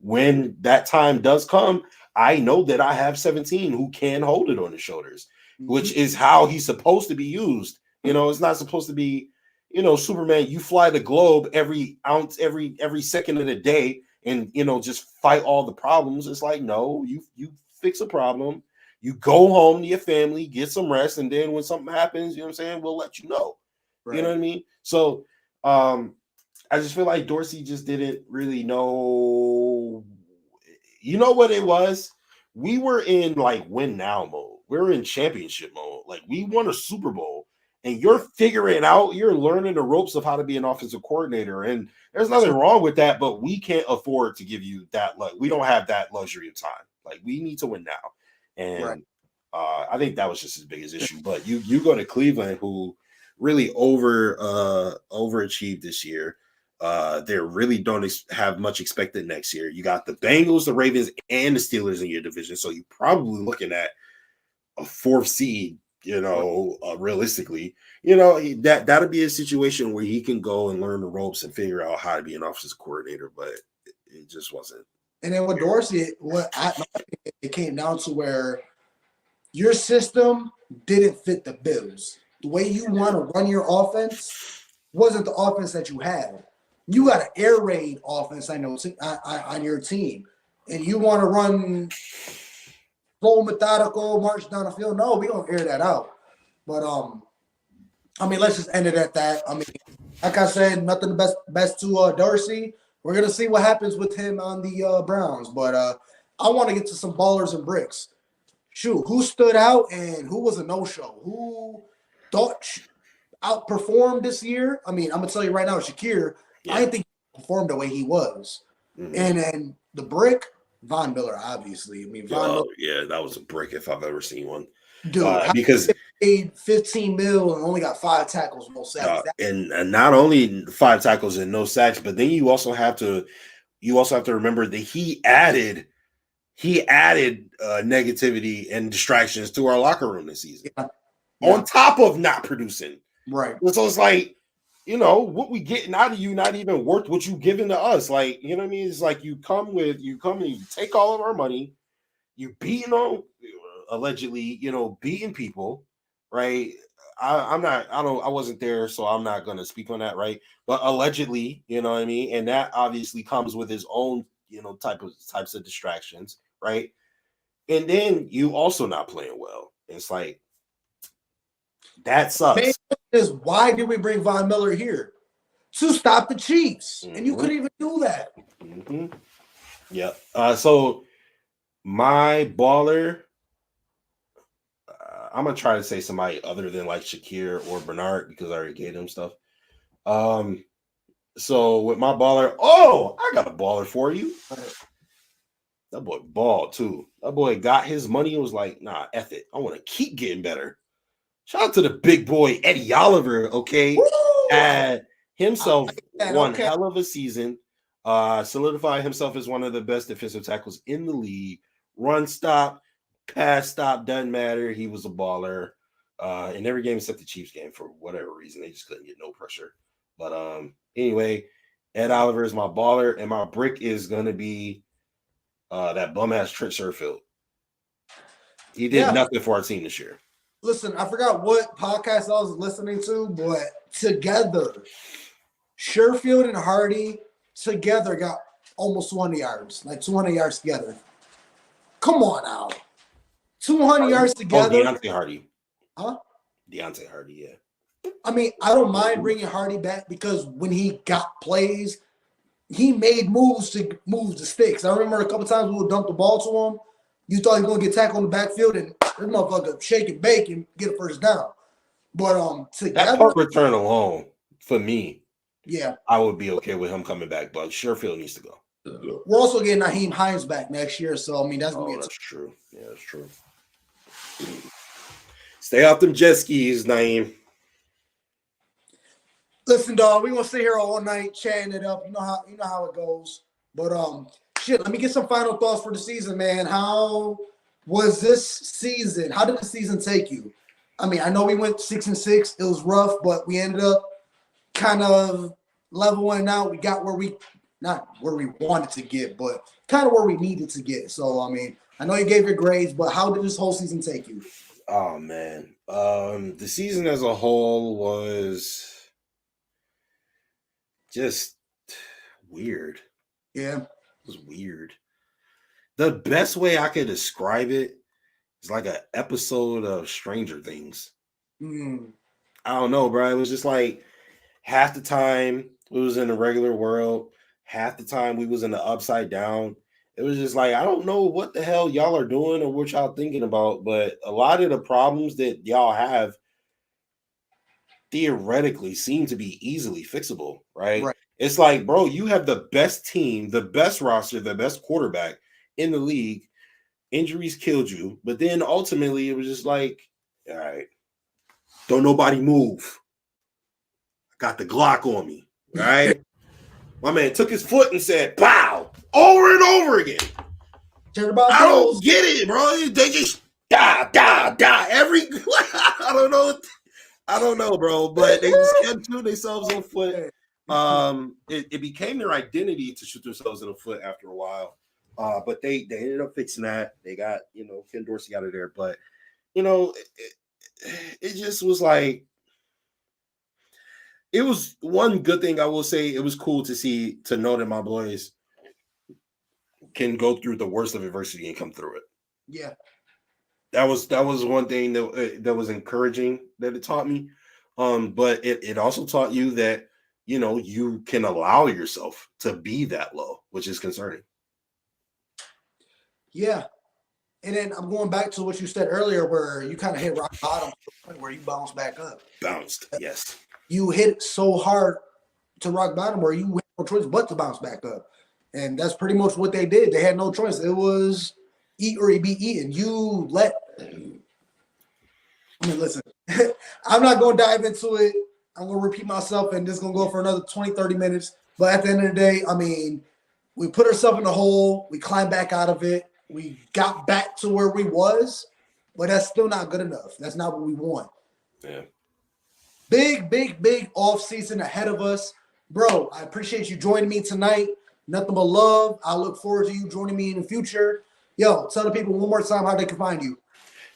when that time does come, I know that I have 17 who can hold it on his shoulders, which is how he's supposed to be used. It's not supposed to be, Superman, you fly the globe every ounce, every second of the day and, just fight all the problems. It's like, no, you fix a problem. You go home to your family, get some rest, and then when something happens, you know what I'm saying, we'll let you know. Right. You know what I mean? So I just feel like Dorsey just didn't really know. You know what it was? We were in like win now mode. We were in championship mode. Like we won a Super Bowl, and you're figuring it out. You're learning the ropes of how to be an offensive coordinator, and there's nothing wrong with that. But we can't afford to give you that. We don't have that luxury of time. Like we need to win now, and I think that was just his biggest issue. But you go to Cleveland, who really overachieved this year. They really don't have much expected next year. You got the Bengals, the Ravens, and the Steelers in your division. So you're probably looking at a fourth seed, realistically. That'll be a situation where he can go and learn the ropes and figure out how to be an offensive coordinator, but it just wasn't. And then with Dorsey, it came down to where your system didn't fit the Bills. The way you want to run your offense wasn't the offense that you had. You got an air raid offense, I know, on your team, and you want to run full methodical march down the field. No, we don't air that out. But let's just end it at that. Like I said, nothing best to Dorsey. We're gonna see what happens with him on the Browns. But I want to get to some ballers and bricks. Shoot, who stood out and who was a no-show? Who thought outperformed this year. I mean, I'm gonna tell you right now, Shakir, I didn't think he performed the way he was. Mm-hmm. And then the brick, Von Miller, obviously. I mean, Miller. Yeah, that was a brick if I've ever seen one. Dude, because paid $15 million and only got 5 tackles, no sacks. And not only 5 tackles and no sacks, but then you also have to remember that he added negativity and distractions to our locker room this season. On top of not producing. Right. So it's like, what we getting out of you not even worth what you giving to us. Like, you know what I mean? It's like you come and you take all of our money, you beating on allegedly, beating people, right? I wasn't there, so I'm not gonna speak on that, right? But allegedly, you know what I mean, and that obviously comes with his own, types of distractions, right? And then you also not playing well. It's like that sucks. Is why did we bring Von Miller here? To stop the Chiefs, and you couldn't even do that. Mm-hmm. Yeah. So my baller. I'm gonna try to say somebody other than like Shakir or Bernard because I already gave them stuff. So with my baller, I got a baller for you. That boy balled too. That boy got his money and was like, nah, F it. I want to keep getting better. Shout out to the big boy Eddie Oliver, okay? Had himself one hell of a season. Solidified himself as one of the best defensive tackles in the league. Run stop, pass stop, doesn't matter. He was a baller. In every game except the Chiefs game for whatever reason. They just couldn't get no pressure. But anyway, Ed Oliver is my baller, and my brick is gonna be that bum ass Trent Sherfield. He did nothing for our team this year. Listen, I forgot what podcast I was listening to, but together, Sherfield and Hardy together got almost 200 yards, like 200 yards together. Come on now. 200 yards together. Deontay Hardy. Huh? Deontay Hardy, yeah. I mean, I don't mind bringing Hardy back because when he got plays, he made moves to move the sticks. I remember a couple times we would dump the ball to him. You thought he was going to get tackled in the backfield, and this motherfucker shake and bake and get a first down. But together, that punt return alone for me, yeah, I would be okay with him coming back. But Sherfield needs to go. We're also getting Naheem Hines back next year, so I mean that's gonna be. That's true. Yeah, that's true. Stay off them jet skis, Naeem. Listen, dog, we gonna sit here all night chatting it up. You know how it goes. But let me get some final thoughts for the season, man. How was this season? How did the season take you? I mean, I know we went 6-6. It was rough, but we ended up kind of leveling out. We got not where we wanted to get, but kind of where we needed to get. So, I mean, I know you gave your grades, but how did this whole season take you? Oh, man. The season as a whole was just weird. Yeah. It was weird. The best way I could describe it is like an episode of Stranger Things. I don't know, bro. It was just like half the time we was in the regular world. Half the time we was in the upside down. It was just like, I don't know what the hell y'all are doing or what y'all thinking about, but a lot of the problems that y'all have theoretically seem to be easily fixable, right? It's like, bro, you have the best team, the best roster, the best quarterback in the league. Injuries killed you, but then ultimately it was just like, all right, don't nobody move. I got the Glock on me, all right? My man took his foot and said, "Pow!" over and over again. I don't get it, bro. They just die. Every I don't know, bro. But they just kept shooting themselves on foot. It became their identity to shoot themselves in the foot after a while. But they ended up fixing that. They got Ken Dorsey out of there. But it just was like. It was one good thing I will say. It was cool to know that my boys can go through the worst of adversity and come through it. Yeah, that was one thing that was encouraging that it taught me. But it also taught you that you can allow yourself to be that low, which is concerning. Yeah, And then I'm going back to what you said earlier, where you kind of hit rock bottom, where you bounce back up. Bounced, yes. You hit so hard to rock bottom where you had no choice but to bounce back up. And that's pretty much what they did. They had no choice. It was eat or be eaten. Listen, I'm not going to dive into it. I'm going to repeat myself, and this is going to go for another 20, 30 minutes. But at the end of the day, I mean, we put ourselves in a hole. We climbed back out of it. We got back to where we was, but that's still not good enough. That's not what we want. Yeah. Big off season ahead of us. Bro, I appreciate you joining me tonight. Nothing but love. I look forward to you joining me in the future. Yo, tell the people one more time how they can find you.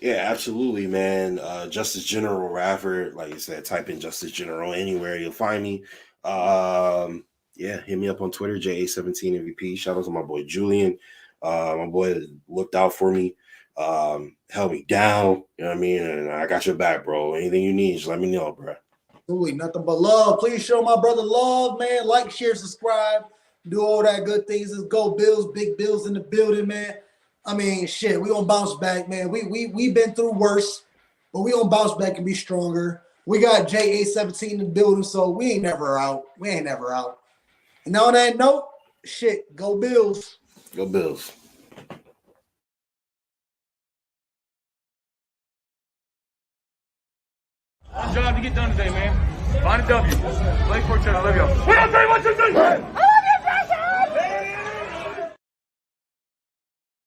Yeah, absolutely, man. Justice General Rafford, like you said, type in Justice General anywhere, you'll find me. Yeah, hit me up on Twitter, JA17MVP. Shout out to my boy Julian. My boy looked out for me, held me down. You know what I mean? And I got your back, bro. Anything you need, just let me know, bro. Absolutely, nothing but love. Please show my brother love, man. Like, share, subscribe, do all that good things. Let's go, Bills. Big Bills in the building, man. I mean, shit, we gonna bounce back, man. We've been through worse, but we gonna bounce back and be stronger. We got JA17 in the building, so we ain't never out. And on that note, shit, go Bills. Go Bills. One job to get done today, man. Find a W. Play for each other. Love y'all. 1, 2, 3, 1, 2, 3.